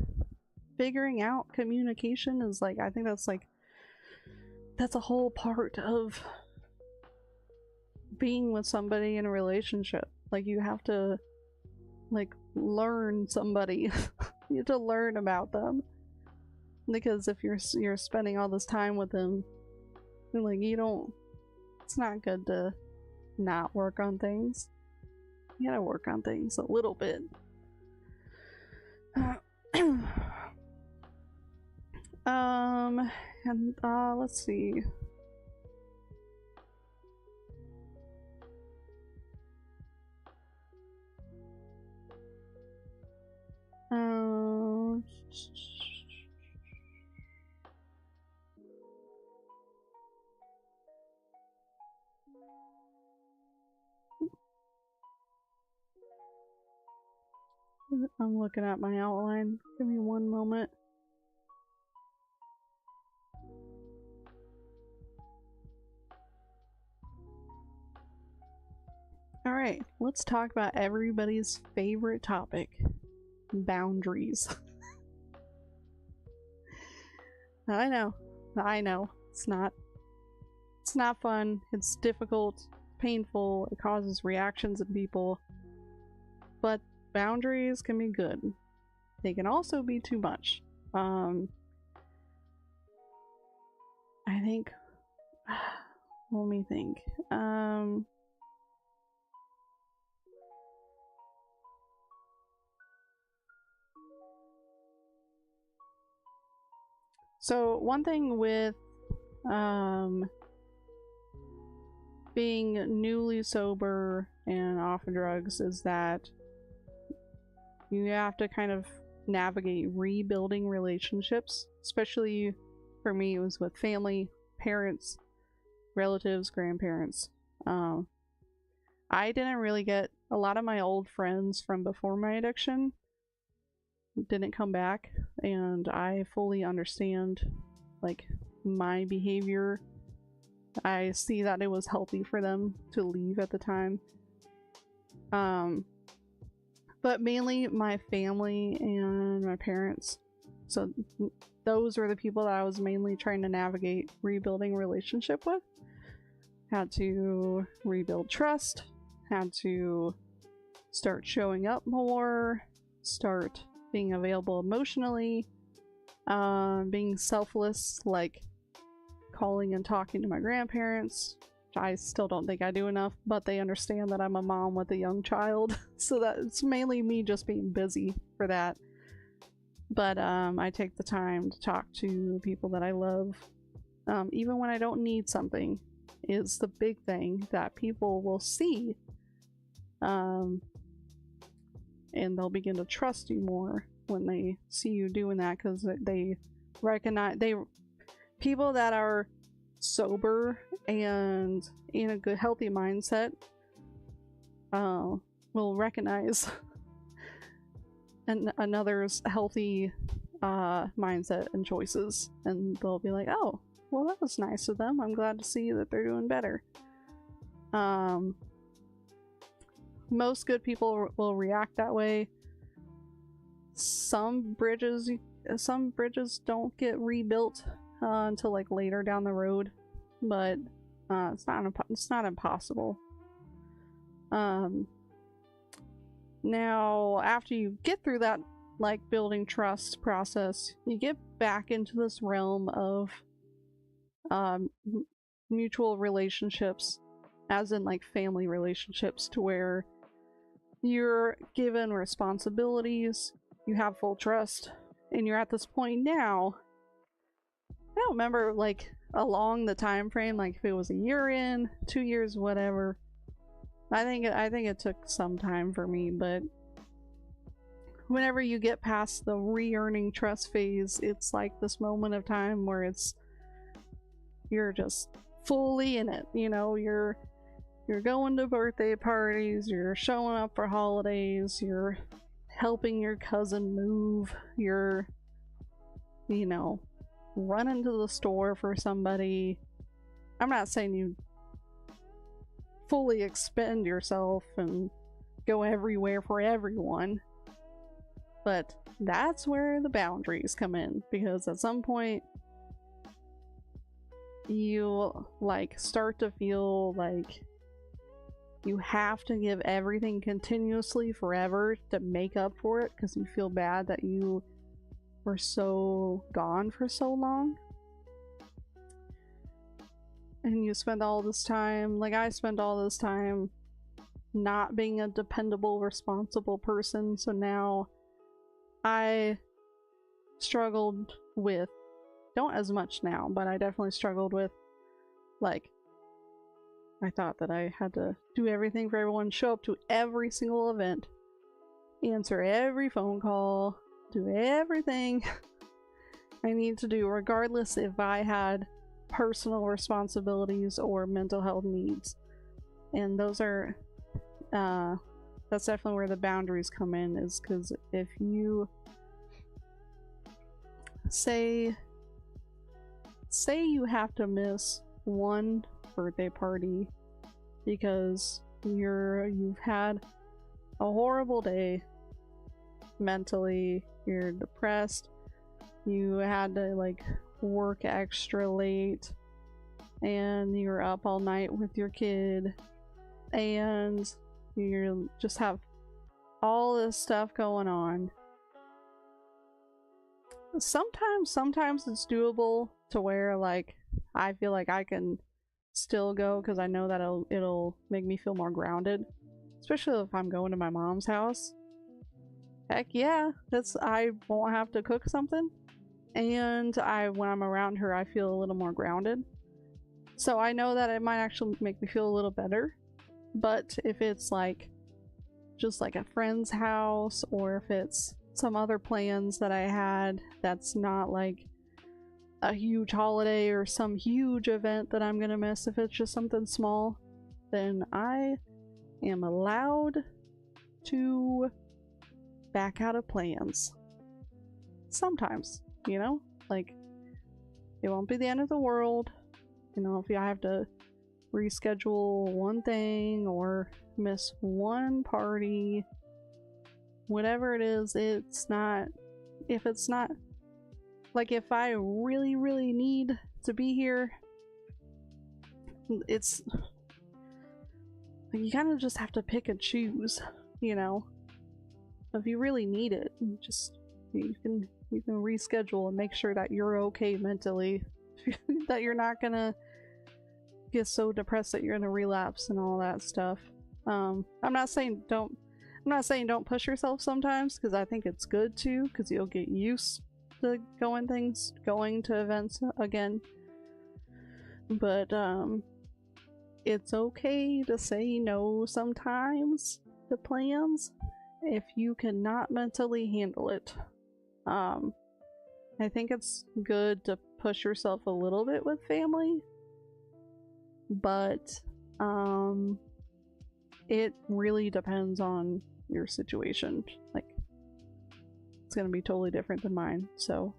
figuring out communication is like, I think that's a whole part of being with somebody in a relationship. Like, you have to, like, learn somebody. You have to learn about them. Because if you're spending all this time with them, like, you don't, it's not good to not work on things. You gotta work on things a little bit. And let's see. I'm looking at my outline. Give me one moment. Alright, let's talk about everybody's favorite topic. Boundaries. I know. It's not fun. It's difficult, painful, it causes reactions in people. But boundaries can be good. They can also be too much. I think let me think. So one thing with being newly sober and off of drugs is that you have to kind of navigate rebuilding relationships. Especially for me, it was with family, parents, relatives, grandparents. I didn't really get a lot of my old friends from before my addiction didn't come back, and I fully understand like my behavior. I see that it was healthy for them to leave at the time. But mainly my family and my parents. So those were the people that I was mainly trying to navigate rebuilding relationship with. Had to rebuild trust, had to start showing up more, start being available emotionally, being selfless, like calling and talking to my grandparents. I still don't think I do enough, but they understand that I'm a mom with a young child, so that's mainly me just being busy for that. But I take the time to talk to people that I love, even when I don't need something, is the big thing that people will see, and they'll begin to trust you more when they see you doing that, because they recognize people that are sober and in a good healthy mindset will recognize another's healthy mindset and choices, and they'll be like, oh, well, that was nice of them, I'm glad to see that they're doing better. Most good people will react that way. Some bridges don't get rebuilt until like later down the road, but it's not impossible. Now, after you get through that like building trust process, you get back into this realm of mutual relationships, as in like family relationships, to where you're given responsibilities, you have full trust, and you're at this point now. I don't remember like along the time frame, like if it was a year in, 2 years, whatever. I think it took some time for me, but whenever you get past the re-earning trust phase, it's like this moment of time where you're just fully in it, you know. You're going to birthday parties, you're showing up for holidays, you're helping your cousin move, you're, you know, running to the store for somebody. I'm not saying you fully expend yourself and go everywhere for everyone, but that's where the boundaries come in, because at some point you like start to feel like you have to give everything continuously forever to make up for it because you feel bad that you were so gone for so long. And you spend all this time, like I spent all this time, not being a dependable, responsible person. So now I struggled with, don't as much now, but I definitely struggled with, like, I thought that I had to do everything for everyone, show up to every single event, answer every phone call, do everything I need to do, regardless if I had personal responsibilities or mental health needs. And those are, that's definitely where the boundaries come in, is because if you say you have to miss one birthday party because you've had a horrible day mentally, you're depressed, you had to like work extra late, and you're up all night with your kid, and you just have all this stuff going on. Sometimes it's doable to where, like, I feel like I can still go because I know that it'll make me feel more grounded, especially if I'm going to my mom's house. Heck yeah, I won't have to cook something, and when I'm around her I feel a little more grounded. So I know that it might actually make me feel a little better. But if it's like just like a friend's house, or if it's some other plans that I had that's not like a huge holiday or some huge event that I'm gonna miss, if it's just something small, then I am allowed to back out of plans. Sometimes, you know, like, it won't be the end of the world. You know, if I have to reschedule one thing or miss one party, whatever it is, it's not, if it's not, like, if I really, really need to be here, it's, like, you kind of just have to pick and choose, you know? If you really need it, you can reschedule and make sure that you're okay mentally, that you're not gonna get so depressed that you're gonna relapse and all that stuff. I'm not saying don't push yourself sometimes, because I think it's good to, because you'll get used to going to events again. But it's okay to say no sometimes to plans if you cannot mentally handle it. I think it's good to push yourself a little bit with family, but it really depends on your situation. Like, it's gonna be totally different than mine. So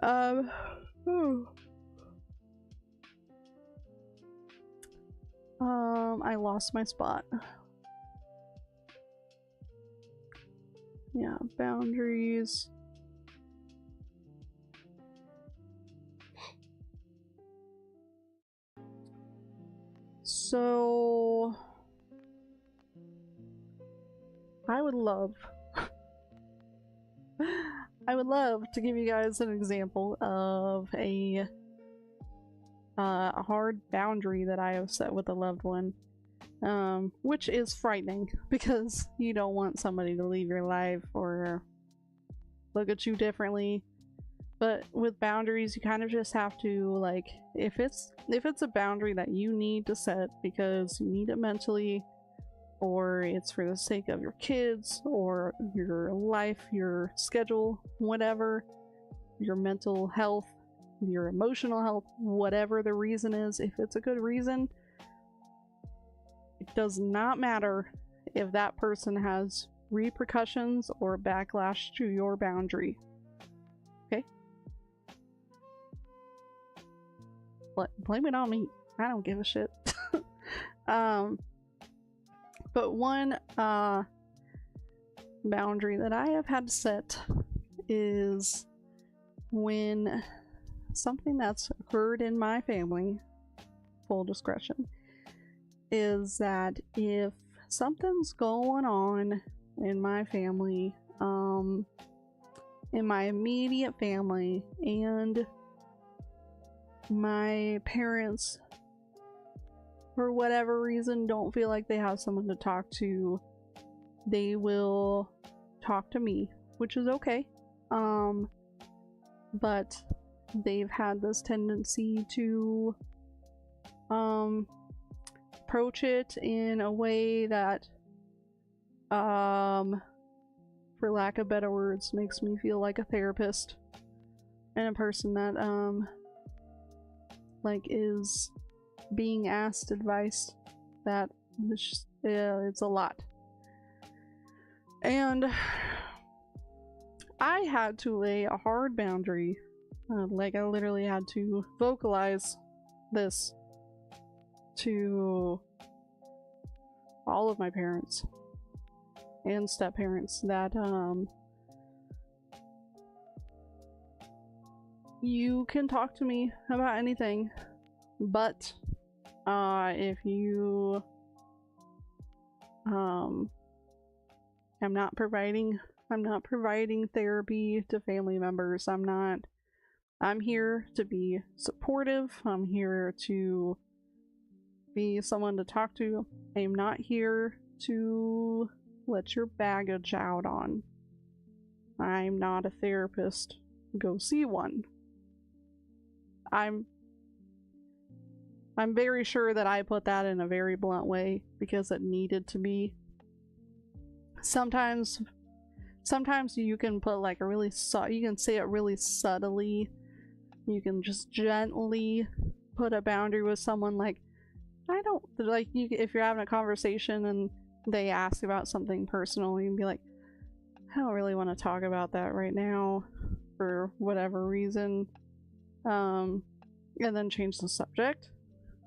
I lost my spot. Yeah, boundaries. So I would love to give you guys an example of a hard boundary that I have set with a loved one, which is frightening because you don't want somebody to leave your life or look at you differently. But with boundaries, you kind of just have to, like, if it's a boundary that you need to set because you need it mentally, or it's for the sake of your kids or your life, your schedule, whatever, your mental health, your emotional health, whatever the reason is, if it's a good reason, it does not matter if that person has repercussions or backlash to your boundary. Okay? Blame it on me. I don't give a shit. But one boundary that I have had to set is when something that's occurred in my family, full discretion, is that if something's going on in my family, in my immediate family, and my parents, for whatever reason, don't feel like they have someone to talk to, they will talk to me, which is okay. But they've had this tendency to approach it in a way that, for lack of better words, makes me feel like a therapist and a person that like is being asked advice. That it's a lot. And I had to lay a hard boundary. Like, I literally had to vocalize this to all of my parents and step-parents that you can talk to me about anything, but if you I'm not providing therapy to family members. I'm here to be supportive. I'm here to be someone to talk to. I'm not here to let your baggage out on. I'm not a therapist. Go see one. I'm very sure that I put that in a very blunt way because it needed to be. Sometimes you can put like a really you can say it really subtly. You can just gently put a boundary with someone, like, I don't like you. If you're having a conversation and they ask about something personal, you can be like, I don't really want to talk about that right now for whatever reason, and then change the subject,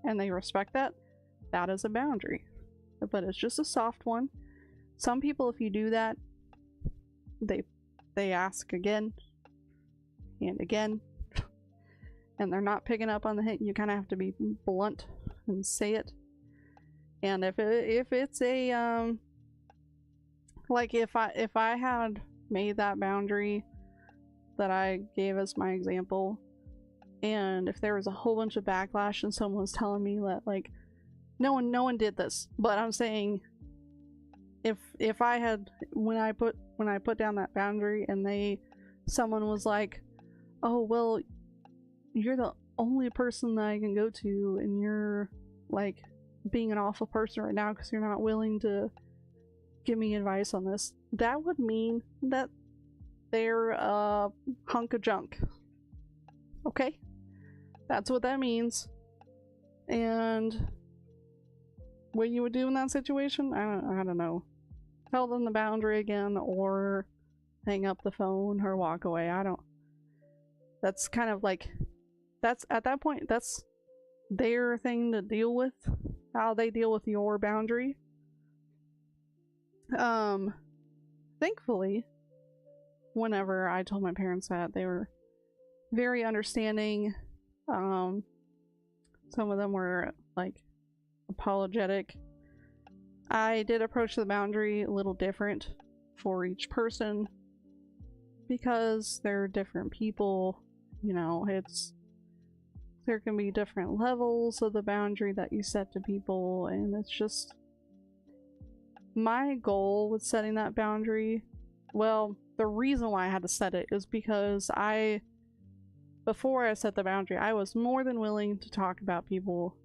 and they respect that. That is a boundary, but it's just a soft one. Some people, if you do that, they ask again and again, and they're not picking up on the hint. You kind of have to be blunt and say it. And if it's a like if I had made that boundary that I gave as my example, and if there was a whole bunch of backlash and someone was telling me that, like, no one did this, but I'm saying if I had, when I put down that boundary and someone was like, oh well, you're the only person that I can go to, and you're like being an awful person right now because you're not willing to give me advice on this, that would mean that they're a hunk of junk. Okay? That's what that means. And what you would do in that situation, I don't know. Tell them the boundary again, or hang up the phone, or walk away. That's kind of like, that's, at that point, that's their thing to deal with, how they deal with your boundary. Thankfully, whenever I told my parents that, they were very understanding. Some of them were like apologetic. I did approach the boundary a little different for each person because they're different people. You know, there can be different levels of the boundary that you set to people, and it's just, my goal with setting that boundary, well, the reason why I had to set it is because before I set the boundary, I was more than willing to talk to people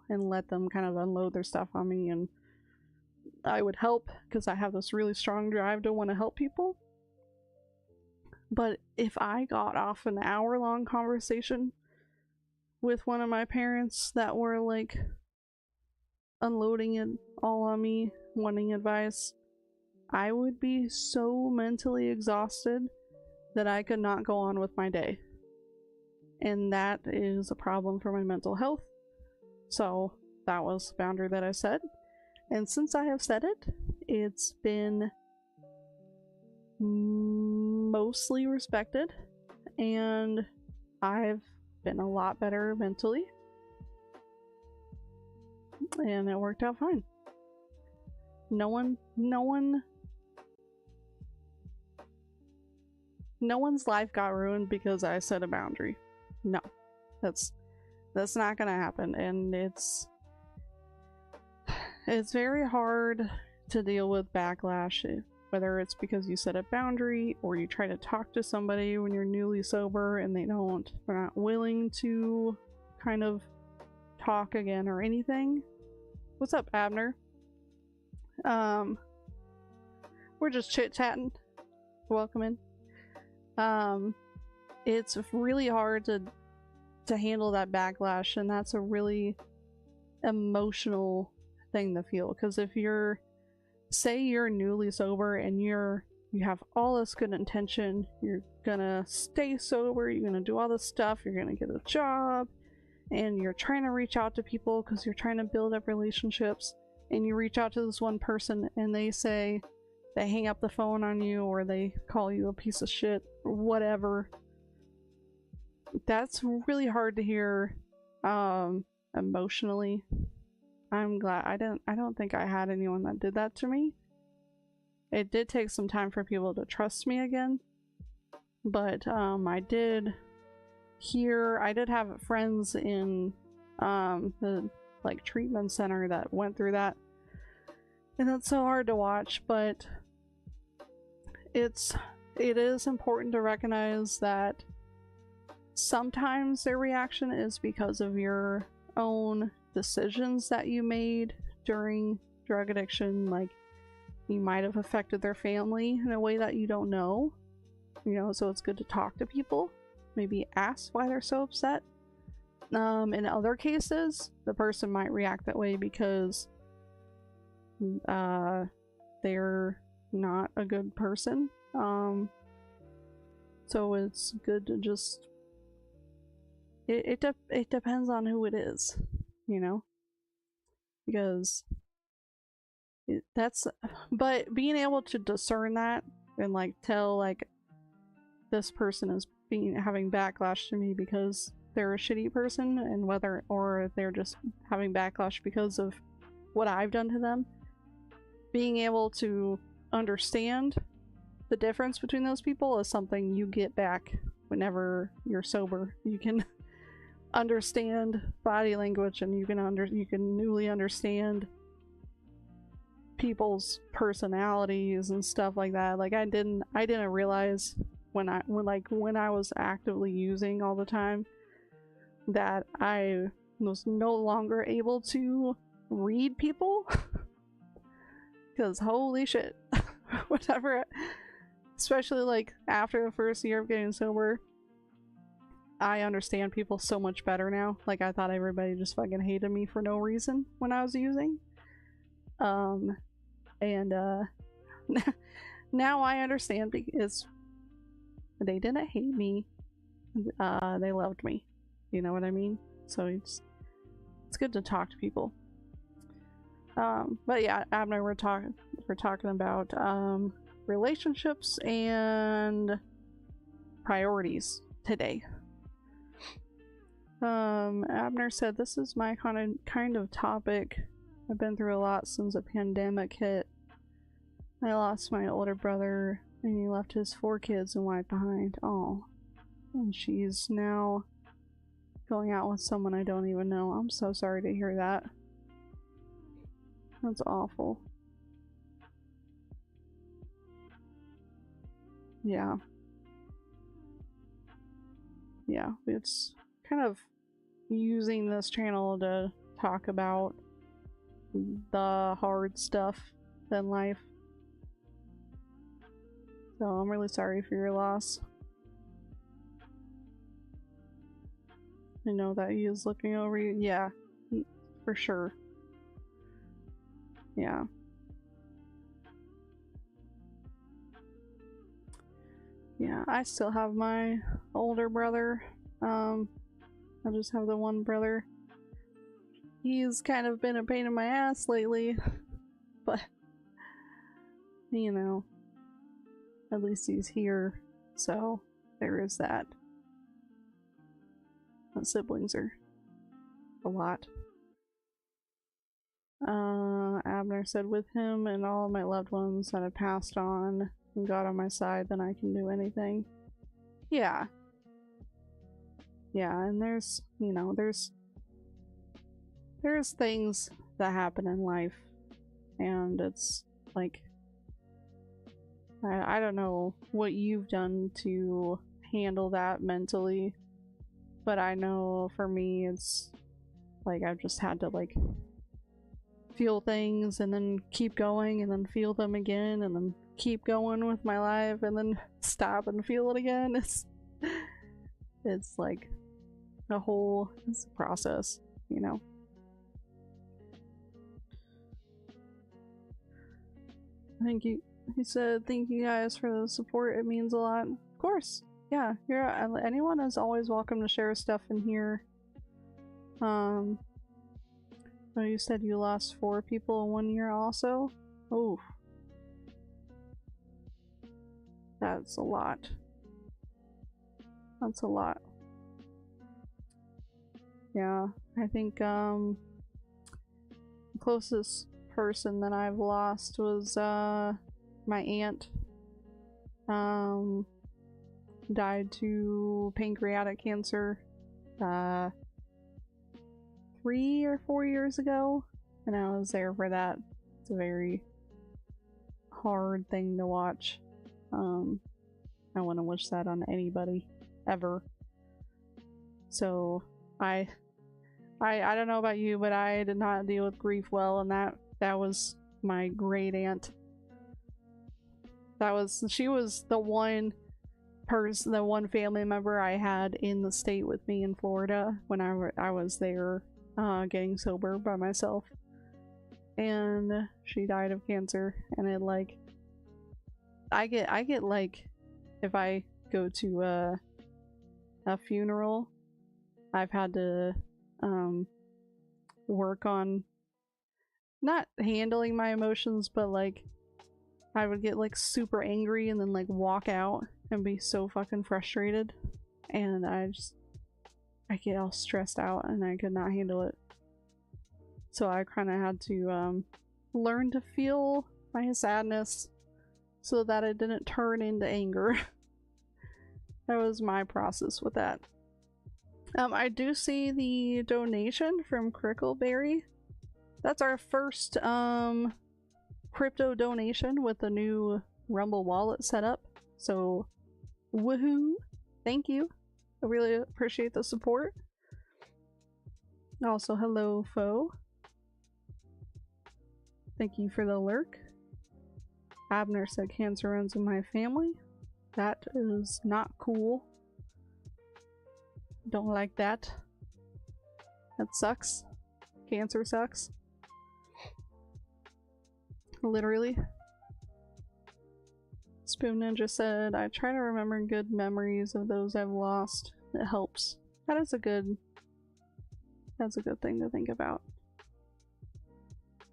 and let them kind of unload their stuff on me, and I would help because I have this really strong drive to want to help people. But if I got off an hour-long conversation with one of my parents that were like unloading it all on me, wanting advice, I would be so mentally exhausted that I could not go on with my day. And that is a problem for my mental health. So that was the boundary that I set. And since I have set it, it's been mostly respected, and I've been a lot better mentally. And it worked out fine. No one's life got ruined because I set a boundary. No. That's not gonna happen. And it's very hard to deal with backlash, whether it's because you set a boundary or you try to talk to somebody when you're newly sober and they're not willing to kind of talk again or anything. What's up, Abner? We're just chit-chatting. Welcome in. It's really hard to handle that backlash, and that's a really emotional thing to feel, because if say you're newly sober and you have all this good intention, you're gonna stay sober, you're gonna do all this stuff, you're gonna get a job, and you're trying to reach out to people because you're trying to build up relationships, and you reach out to this one person and they hang up the phone on you, or they call you a piece of shit, or whatever. That's really hard to hear emotionally. I'm glad I don't think I had anyone that did that to me. It did take some time for people to trust me again, but I did have friends in the treatment center that went through that, and it's so hard to watch. But it is important to recognize that sometimes their reaction is because of your own decisions that you made during drug addiction. Like, you might have affected their family in a way that you don't know, so it's good to talk to people, maybe ask why they're so upset. In other cases, the person might react that way because they're not a good person. So it's good to just it depends on who it is, because but being able to discern that and tell this person is having backlash to me because they're a shitty person, and or they're just having backlash because of what I've done to them, being able to understand the difference between those people is something you get back whenever you're sober. You can understand body language, and you can newly understand people's personalities and stuff like that. I didn't realize when I was actively using all the time that I was no longer able to read people. Because holy shit, whatever, especially after the first year of getting sober, I understand people so much better now. I thought everybody just fucking hated me for no reason when I was using. Now I understand, because they didn't hate me. They loved me. You know what I mean? So it's good to talk to people. But yeah, Abner, we're talking about relationships and priorities today. Abner said, "This is my kind of topic. I've been through a lot since the pandemic hit. I lost my older brother, and he left his 4 kids and wife behind. Oh, and she's now going out with someone I don't even know. I'm so sorry to hear that. That's awful." Yeah. Yeah, it's kind of using this channel to talk about the hard stuff in life. So I'm really sorry for your loss. I know that he is looking over you. Yeah, for sure. Yeah. Yeah, I still have my older brother. I just have the one brother. He's kind of been a pain in my ass lately, but at least he's here, so there is that. My siblings are a lot. Abner said, with him and all of my loved ones that have passed on and God on my side, then I can do anything. Yeah. Yeah, and there's, you know, there's things that happen in life, and it's like, I don't know what you've done to handle that mentally, but I know for me it's like I've just had to like feel things and then keep going and then feel them again and then keep going with my life and then stop and feel it again. It's like it's a process, you know. Thank you. He said, thank you guys for the support, it means a lot. Of course, yeah, anyone is always welcome to share stuff in here. Oh, you said you lost 4 people in 1 year also? Oh. That's a lot. That's a lot. Yeah, I think, the closest person that I've lost was, my aunt. Died to pancreatic cancer, 3 or 4 years ago, and I was there for that. It's a very hard thing to watch. I wouldn't wish that on anybody, ever. So, I don't know about you, but I did not deal with grief well, and that was my great aunt. She was the one person, the one family member I had in the state with me in Florida when I was there, getting sober by myself. And she died of cancer, and it like, I get like, if I go to a funeral, I've had to work on not handling my emotions, but like I would get like super angry and then like walk out and be so fucking frustrated, and I get all stressed out and I could not handle it. So I kind of had to learn to feel my sadness so that it didn't turn into anger. That was my process with that. I do see the donation from Crickleberry. That's our first crypto donation with the new Rumble wallet setup. So woohoo! Thank you. I really appreciate the support. Also, hello, Foe. Thank you for the lurk. Abner said cancer runs in my family. That is not cool. Don't like that. That sucks. Cancer sucks. Literally. Spoon Ninja said, I try to remember good memories of those I've lost. It helps. That's a good thing to think about.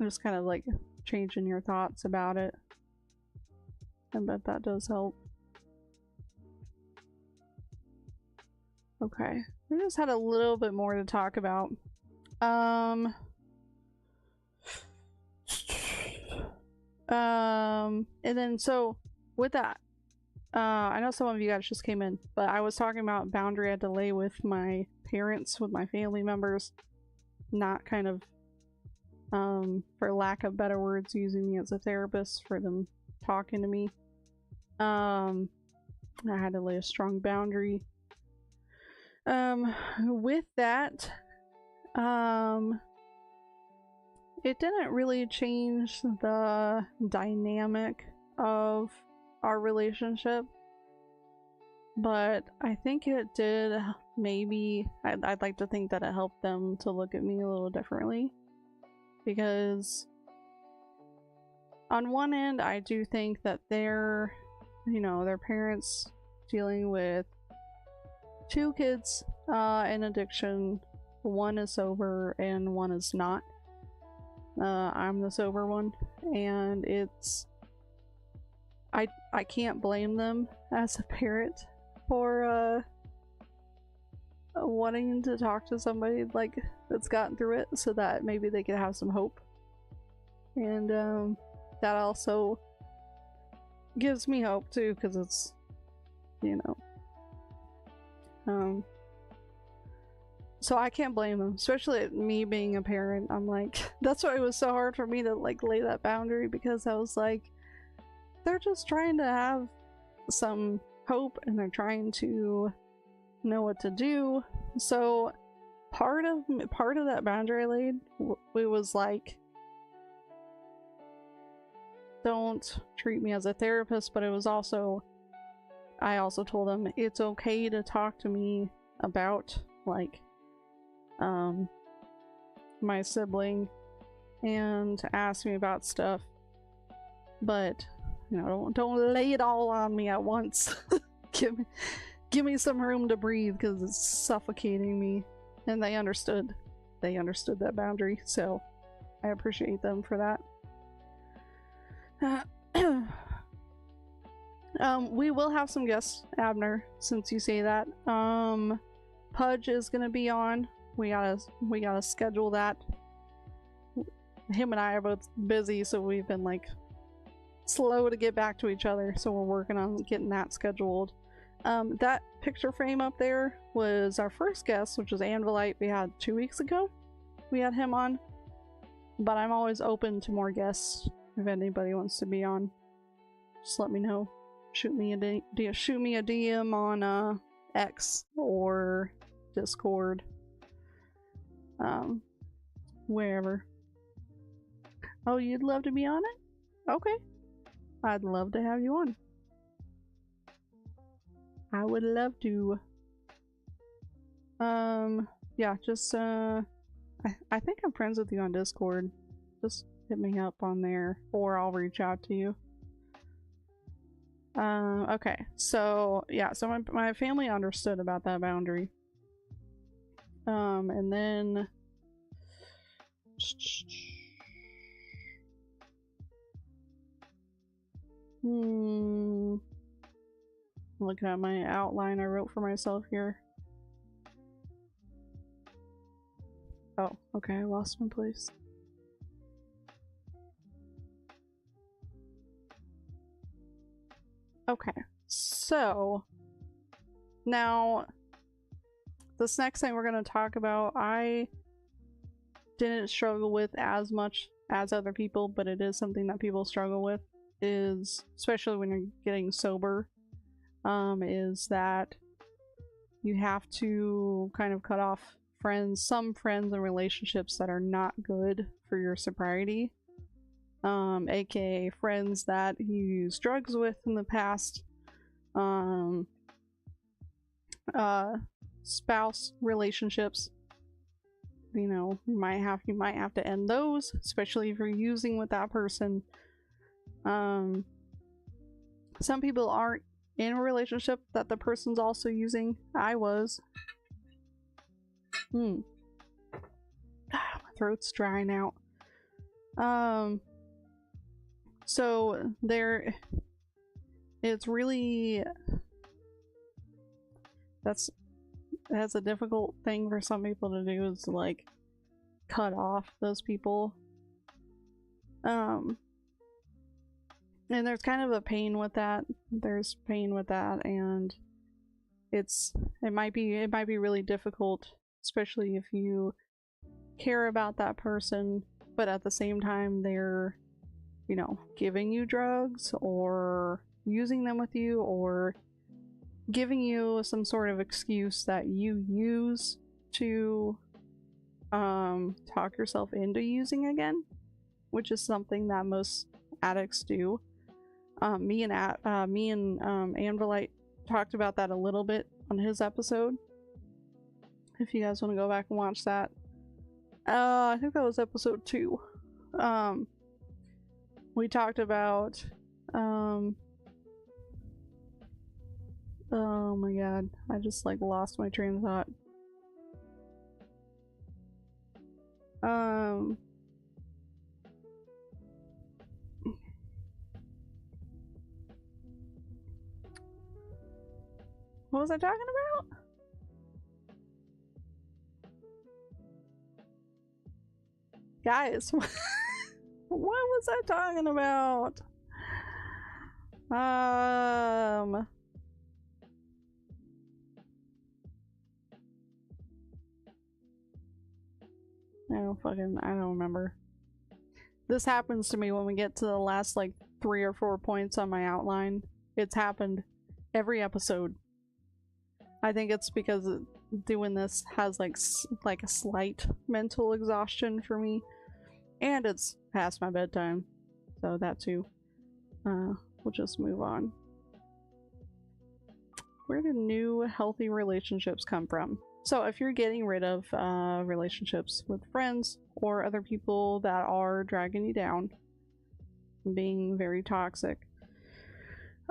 Just kind of like changing your thoughts about it. I bet that does help. Okay, we just had a little bit more to talk about. And then so with that, I know some of you guys just came in, but I was talking about boundary I had to lay with my parents, with my family members, not kind of, for lack of better words, using me as a therapist for them talking to me. I had to lay a strong boundary. With that, it didn't really change the dynamic of our relationship, but I think it did. Maybe I'd like to think that it helped them to look at me a little differently, because on one end I do think that their parents dealing with 2 kids in addiction. One is sober and one is not. I'm the sober one, and it's I can't blame them as a parent for wanting to talk to somebody like that's gotten through it, so that maybe they could have some hope And that also gives me hope too, because it's, you know, so I can't blame them, especially me being a parent. I'm like, that's why it was so hard for me to like lay that boundary, because I was like, they're just trying to have some hope and they're trying to know what to do. So part of that boundary I laid, it was like, don't treat me as a therapist, but it was also, I also told them it's okay to talk to me about like my sibling and to ask me about stuff, but you know, don't lay it all on me at once. give me some room to breathe, because it's suffocating me. And they understood that boundary, so I appreciate them for that. We will have some guests, Abner, since you say that. Pudge is gonna be on. We gotta schedule that. Him and I are both busy, so we've been like slow to get back to each other, so we're working on getting that scheduled. That picture frame up there was our first guest, which was Anvilite. We had 2 weeks ago. We had him on, but I'm always open to more guests. If anybody wants to be on, just let me know. Shoot me a DM on X or Discord, wherever. Oh, you'd love to be on it? Okay, I'd love to have you on. I would love to. Yeah, just I think I'm friends with you on Discord. Just hit me up on there, or I'll reach out to you. Okay, so yeah, so my family understood about that boundary. And then looking at my outline I wrote for myself here. Oh, okay, I lost my place. Okay, so now this next thing we're going to talk about, I didn't struggle with as much as other people, but it is something that people struggle with, is especially when you're getting sober, is that you have to kind of cut off some friends and relationships that are not good for your sobriety. AKA friends that you used drugs with in the past, spouse relationships. You know, you might have to end those, especially if you're using with that person. Some people aren't in a relationship that the person's also using. I was. My throat's drying out. So it's really, that's a difficult thing for some people to do, is to like cut off those people. And there's kind of a pain with that. There's pain with that, and it might be really difficult, especially if you care about that person, but at the same time they're, you know, giving you drugs or using them with you or giving you some sort of excuse that you use to talk yourself into using again, which is something that most addicts do. Me and Anvilite talked about that a little bit on his episode. If you guys want to go back and watch that. I think that was episode 2. We talked about oh my god, I just like lost my train of thought. What was I talking about? Guys, what was I talking about? I don't remember. This happens to me when we get to the last like 3 or 4 points on my outline. It's happened every episode. I think it's because doing this has like a slight mental exhaustion for me, and it's past my bedtime, so that too. We'll just move on. Where do new healthy relationships come from? So if you're getting rid of relationships with friends or other people that are dragging you down, being very toxic,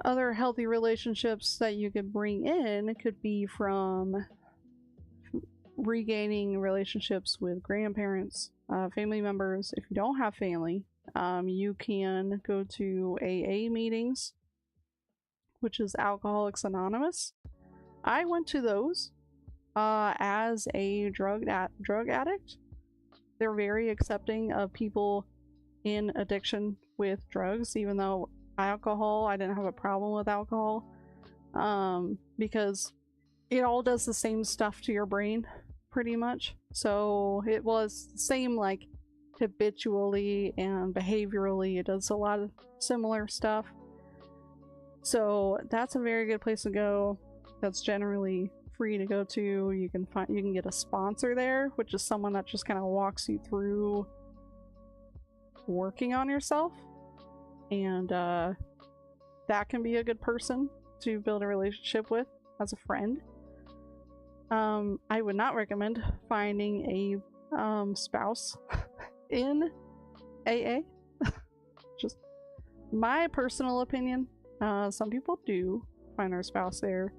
other healthy relationships that you could bring in could be from regaining relationships with grandparents, family members. If you don't have family, you can go to AA meetings, which is Alcoholics Anonymous. I went to those as a drug addict. They're very accepting of people in addiction with drugs, even though alcohol, I didn't have a problem with alcohol, because it all does the same stuff to your brain pretty much. So it was the same, like habitually and behaviorally, it does a lot of similar stuff. So that's a very good place to go. That's generally free to go to. You can get a sponsor there, which is someone that just kind of walks you through working on yourself, and that can be a good person to build a relationship with as a friend. I would not recommend finding a spouse in AA. Just my personal opinion. Some people do find their spouse there.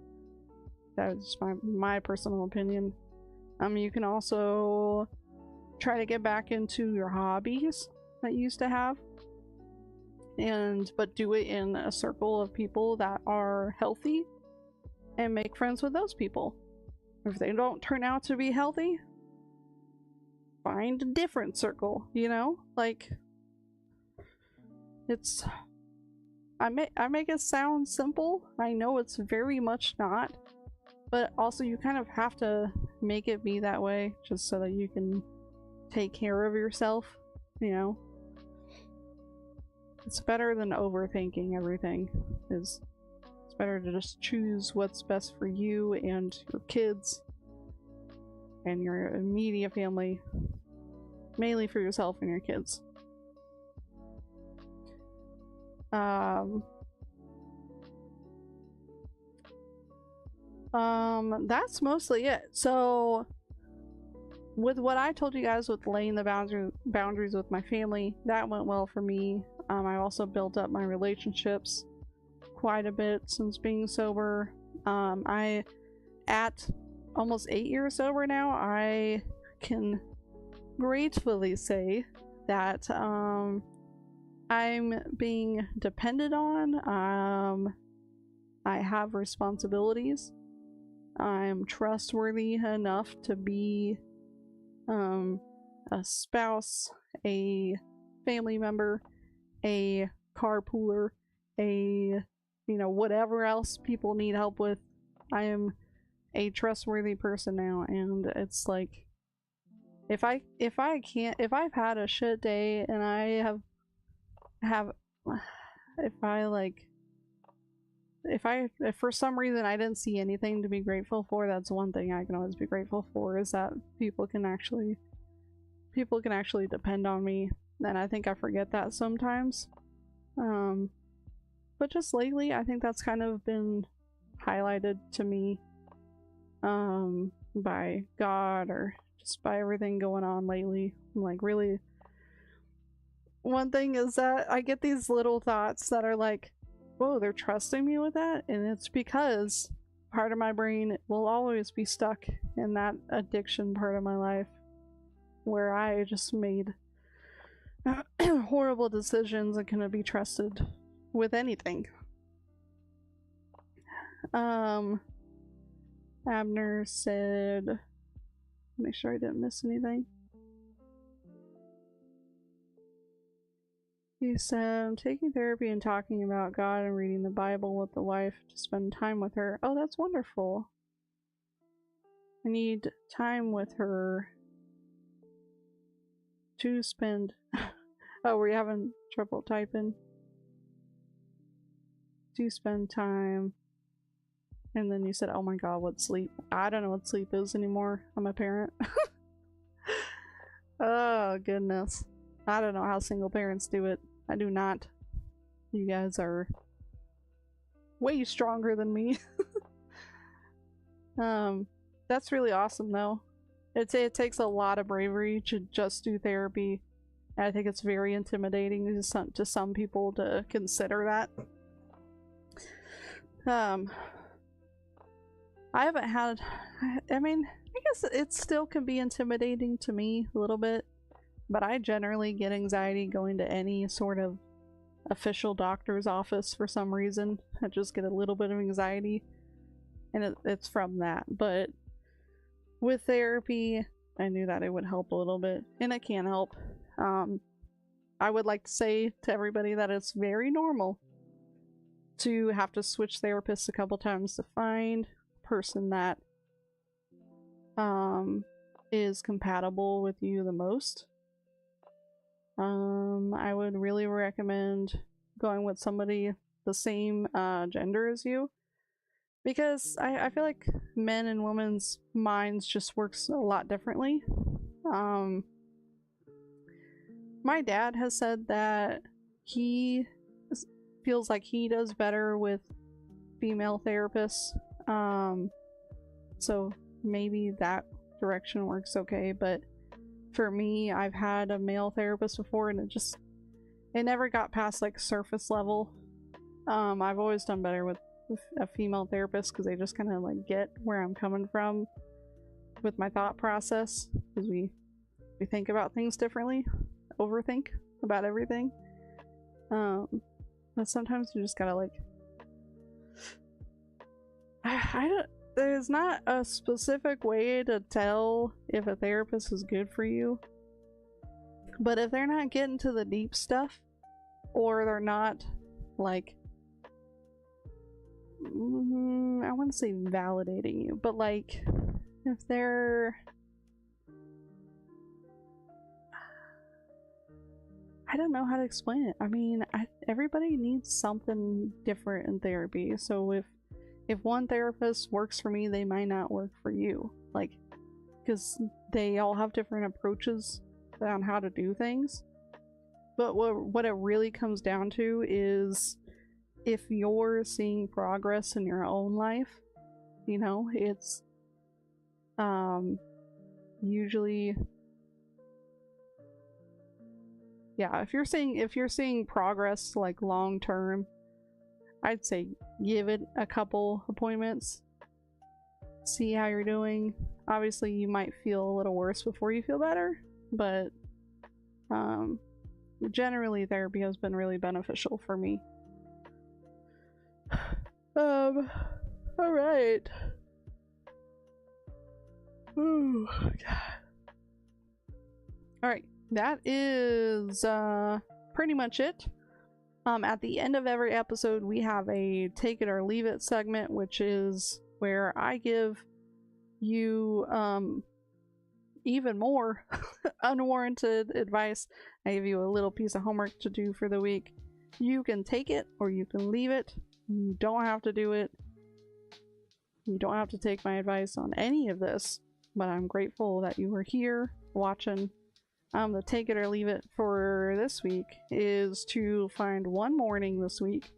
That's my personal opinion. You can also try to get back into your hobbies that you used to have, but do it in a circle of people that are healthy, and make friends with those people. If they don't turn out to be healthy, find a different circle, you know? Like, it's... I make it sound simple. I know it's very much not. But also you kind of have to make it be that way, just so that you can take care of yourself, you know? It's better than overthinking everything. It's better to just choose what's best for you and your kids and your immediate family. Mainly for yourself and your kids. That's mostly it. So with what I told you guys with laying the boundaries with my family, that went well for me. I also built up my relationships quite a bit since being sober. At almost 8 years sober now, I can gratefully say that I'm being depended on. I have responsibilities. I'm trustworthy enough to be a spouse, a family member, a carpooler, whatever else people need help with. I am a trustworthy person now, and it's like, if I've had a shit day and if for some reason I didn't see anything to be grateful for, that's one thing I can always be grateful for, is that people can actually depend on me. And I think I forget that sometimes. But just lately, I think that's kind of been highlighted to me by God, or just by everything going on lately. Like, really, one thing is that I get these little thoughts that are like, whoa, they're trusting me with that, and it's because part of my brain will always be stuck in that addiction part of my life, where I just made horrible decisions and couldn't be trusted with anything. Abner said, make sure I didn't miss anything. He said, taking therapy and talking about God and reading the Bible with the wife to spend time with her. Oh, that's wonderful. I need time with her to spend... Oh, were you having trouble typing? To spend time. And then you said, oh my god, what sleep? I don't know what sleep is anymore. I'm a parent. Oh, goodness. I don't know how single parents do it. I do not. You guys are way stronger than me. That's really awesome, though. It takes a lot of bravery to just do therapy. And I think it's very intimidating to some people to consider that. I haven't had... I mean, I guess it still can be intimidating to me a little bit. But I generally get anxiety going to any sort of official doctor's office for some reason. I just get a little bit of anxiety. And it's from that. But with therapy, I knew that it would help a little bit. And it can help. I would like to say to everybody that it's very normal to have to switch therapists a couple times to find a person that is compatible with you the most. I would really recommend going with somebody the same gender as you, because I feel like men and women's minds just works a lot differently. My dad has said that he feels like he does better with female therapists, so maybe that direction works okay, but for me, I've had a male therapist before and it never got past like surface level. I've always done better with a female therapist because they just kind of like get where I'm coming from with my thought process, because we think about things differently, overthink about everything. But sometimes you just gotta like, there's not a specific way to tell if a therapist is good for you, but if they're not getting to the deep stuff, or they're not like, I wouldn't say validating you, but like if they're, I don't know how to explain it. I mean, everybody needs something different in therapy, so if one therapist works for me, they might not work for you. Like, because they all have different approaches on how to do things. But what it really comes down to is if you're seeing progress in your own life, you know, it's usually, yeah, if you're seeing progress like long term, I'd say give it a couple appointments, see how you're doing. Obviously you might feel a little worse before you feel better, but generally therapy has been really beneficial for me. Alright. Ooh, God. Alright, that is pretty much it. At the end of every episode, we have a take it or leave it segment, which is where I give you even more unwarranted advice. I give you a little piece of homework to do for the week. You can take it or you can leave it. You don't have to do it. You don't have to take my advice on any of this, but I'm grateful that you were here watching. The take it or leave it for this week is to find one morning this week,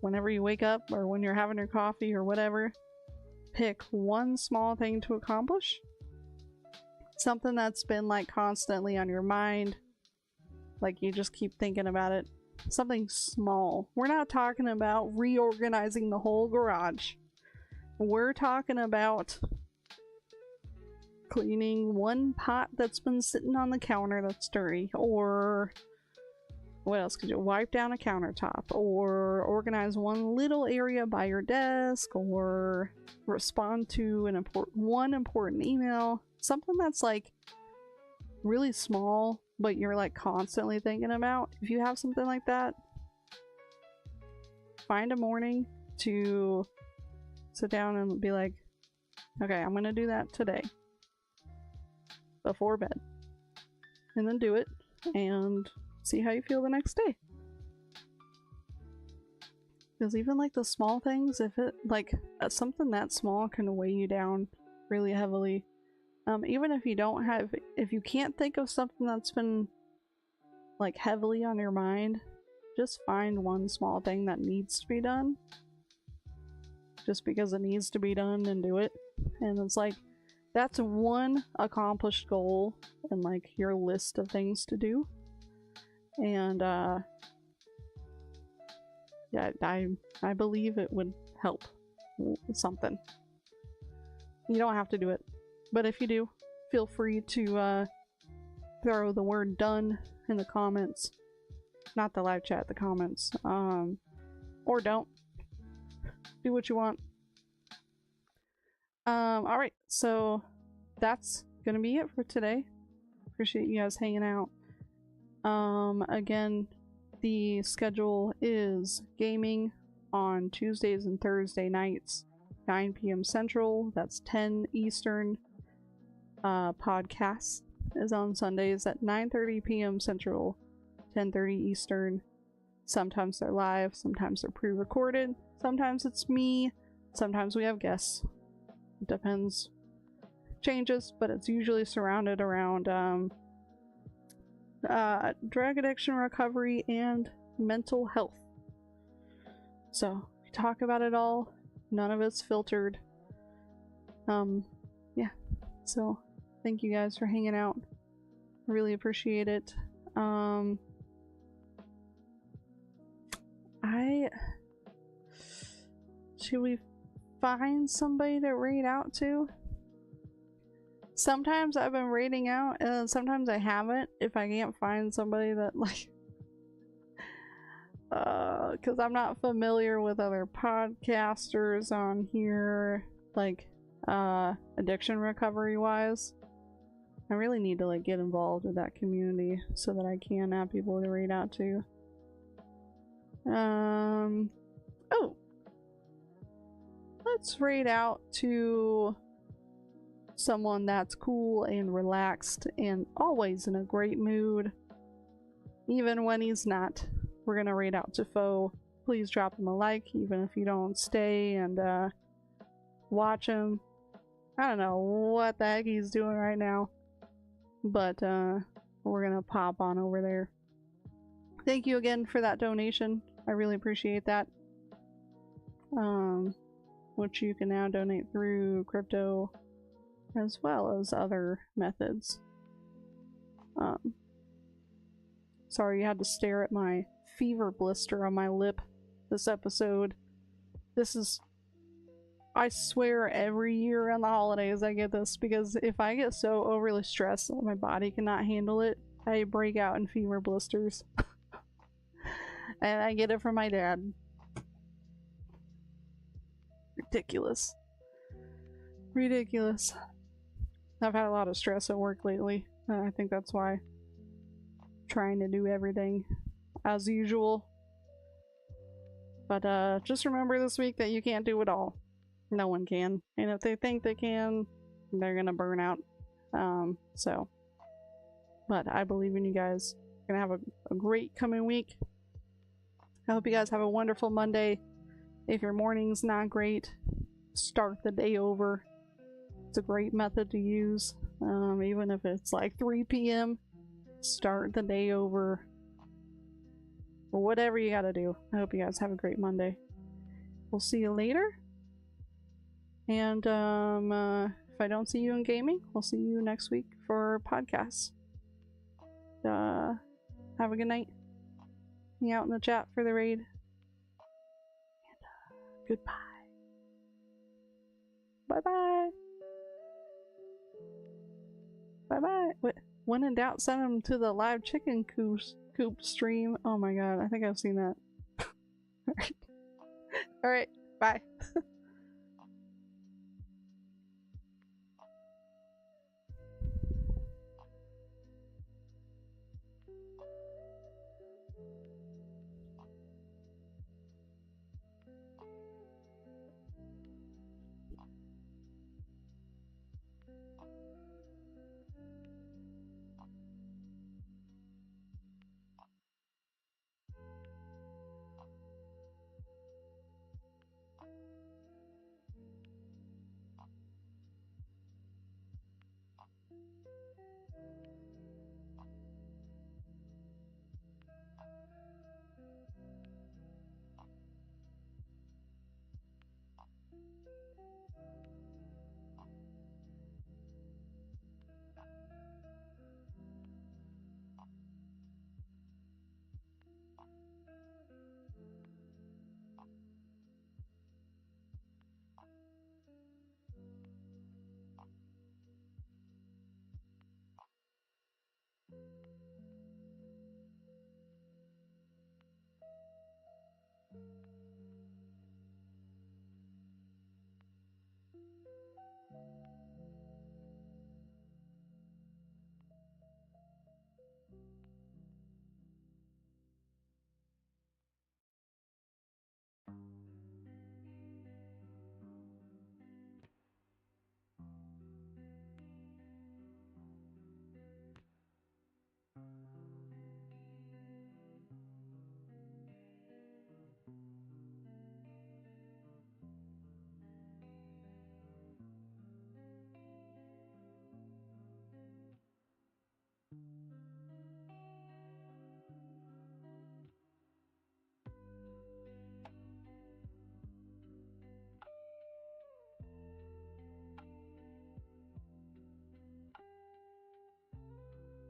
whenever you wake up or when you're having your coffee or whatever, pick one small thing to accomplish. Something that's been like constantly on your mind, like you just keep thinking about it. Something small. We're not talking about reorganizing the whole garage. We're talking about cleaning one pot that's been sitting on the counter that's dirty, or what else could you wipe down a countertop, or organize one little area by your desk, or respond to one important email. Something that's like really small but you're like constantly thinking about, if you have something like that, find a morning to sit down and be like, okay, I'm gonna do that today before bed, and then do it and see how you feel the next day. Because even like the small things, if it like something that small can weigh you down really heavily. Even if you don't have, if you can't think of something that's been like heavily on your mind, just find one small thing that needs to be done just because it needs to be done, and do it. And it's like, that's one accomplished goal in like your list of things to do. And yeah, I believe it would help with something. You don't have to do it, but if you do, feel free to throw the word done in the comments. Not the live chat, the comments. Or don't. Do what you want. Alright, so that's gonna be it for today. Appreciate you guys hanging out. Again, the schedule is gaming on Tuesdays and Thursday nights, 9 p.m. Central, that's 10 Eastern. PODCASS is on Sundays at 9:30 p.m. Central, 10:30 Eastern. Sometimes they're live, sometimes they're pre-recorded, sometimes it's me, sometimes we have guests. It depends. Changes, but it's usually surrounded around drug addiction recovery and mental health. So we talk about it all. None of it's filtered. Yeah. So thank you guys for hanging out. Really appreciate it. Should we find somebody to raid out to? Sometimes I've been raiding out, and sometimes I haven't, if I can't find somebody that like because I'm not familiar with other podcasters on here, like addiction recovery wise. I really need to like get involved with that community so that I can have people to raid out to. Oh, let's raid out to someone that's cool and relaxed and always in a great mood, even when he's not. We're gonna raid out to Foe. Please drop him a like, even if you don't stay and watch him. I don't know what the heck he's doing right now, but we're gonna pop on over there. Thank you again for that donation. I really appreciate that. Which you can now donate through crypto as well as other methods. Sorry you had to stare at my fever blister on my lip this episode. This is, I swear every year around the holidays I get this, because if I get so overly stressed that my body cannot handle it, I break out in fever blisters. And I get it from my dad. Ridiculous. Ridiculous. I've had a lot of stress at work lately. I think that's why. Trying to do everything as usual. But just remember this week that you can't do it all. No one can. And if they think they can, they're gonna burn out. But I believe in you guys. You're gonna have a great coming week. I hope you guys have a wonderful Monday. If your morning's not great, start the day over. It's a great method to use. Even if it's like 3 p.m. Start the day over. Or whatever you gotta do. I hope you guys have a great Monday. We'll see you later. And if I don't see you in gaming, we'll see you next week for podcasts. Have a good night. Hang out in the chat for the raid. And goodbye. Bye-bye. Bye-bye. When in doubt, send them to the live chicken coop stream. Oh my god, I think I've seen that. Alright. Alright, bye.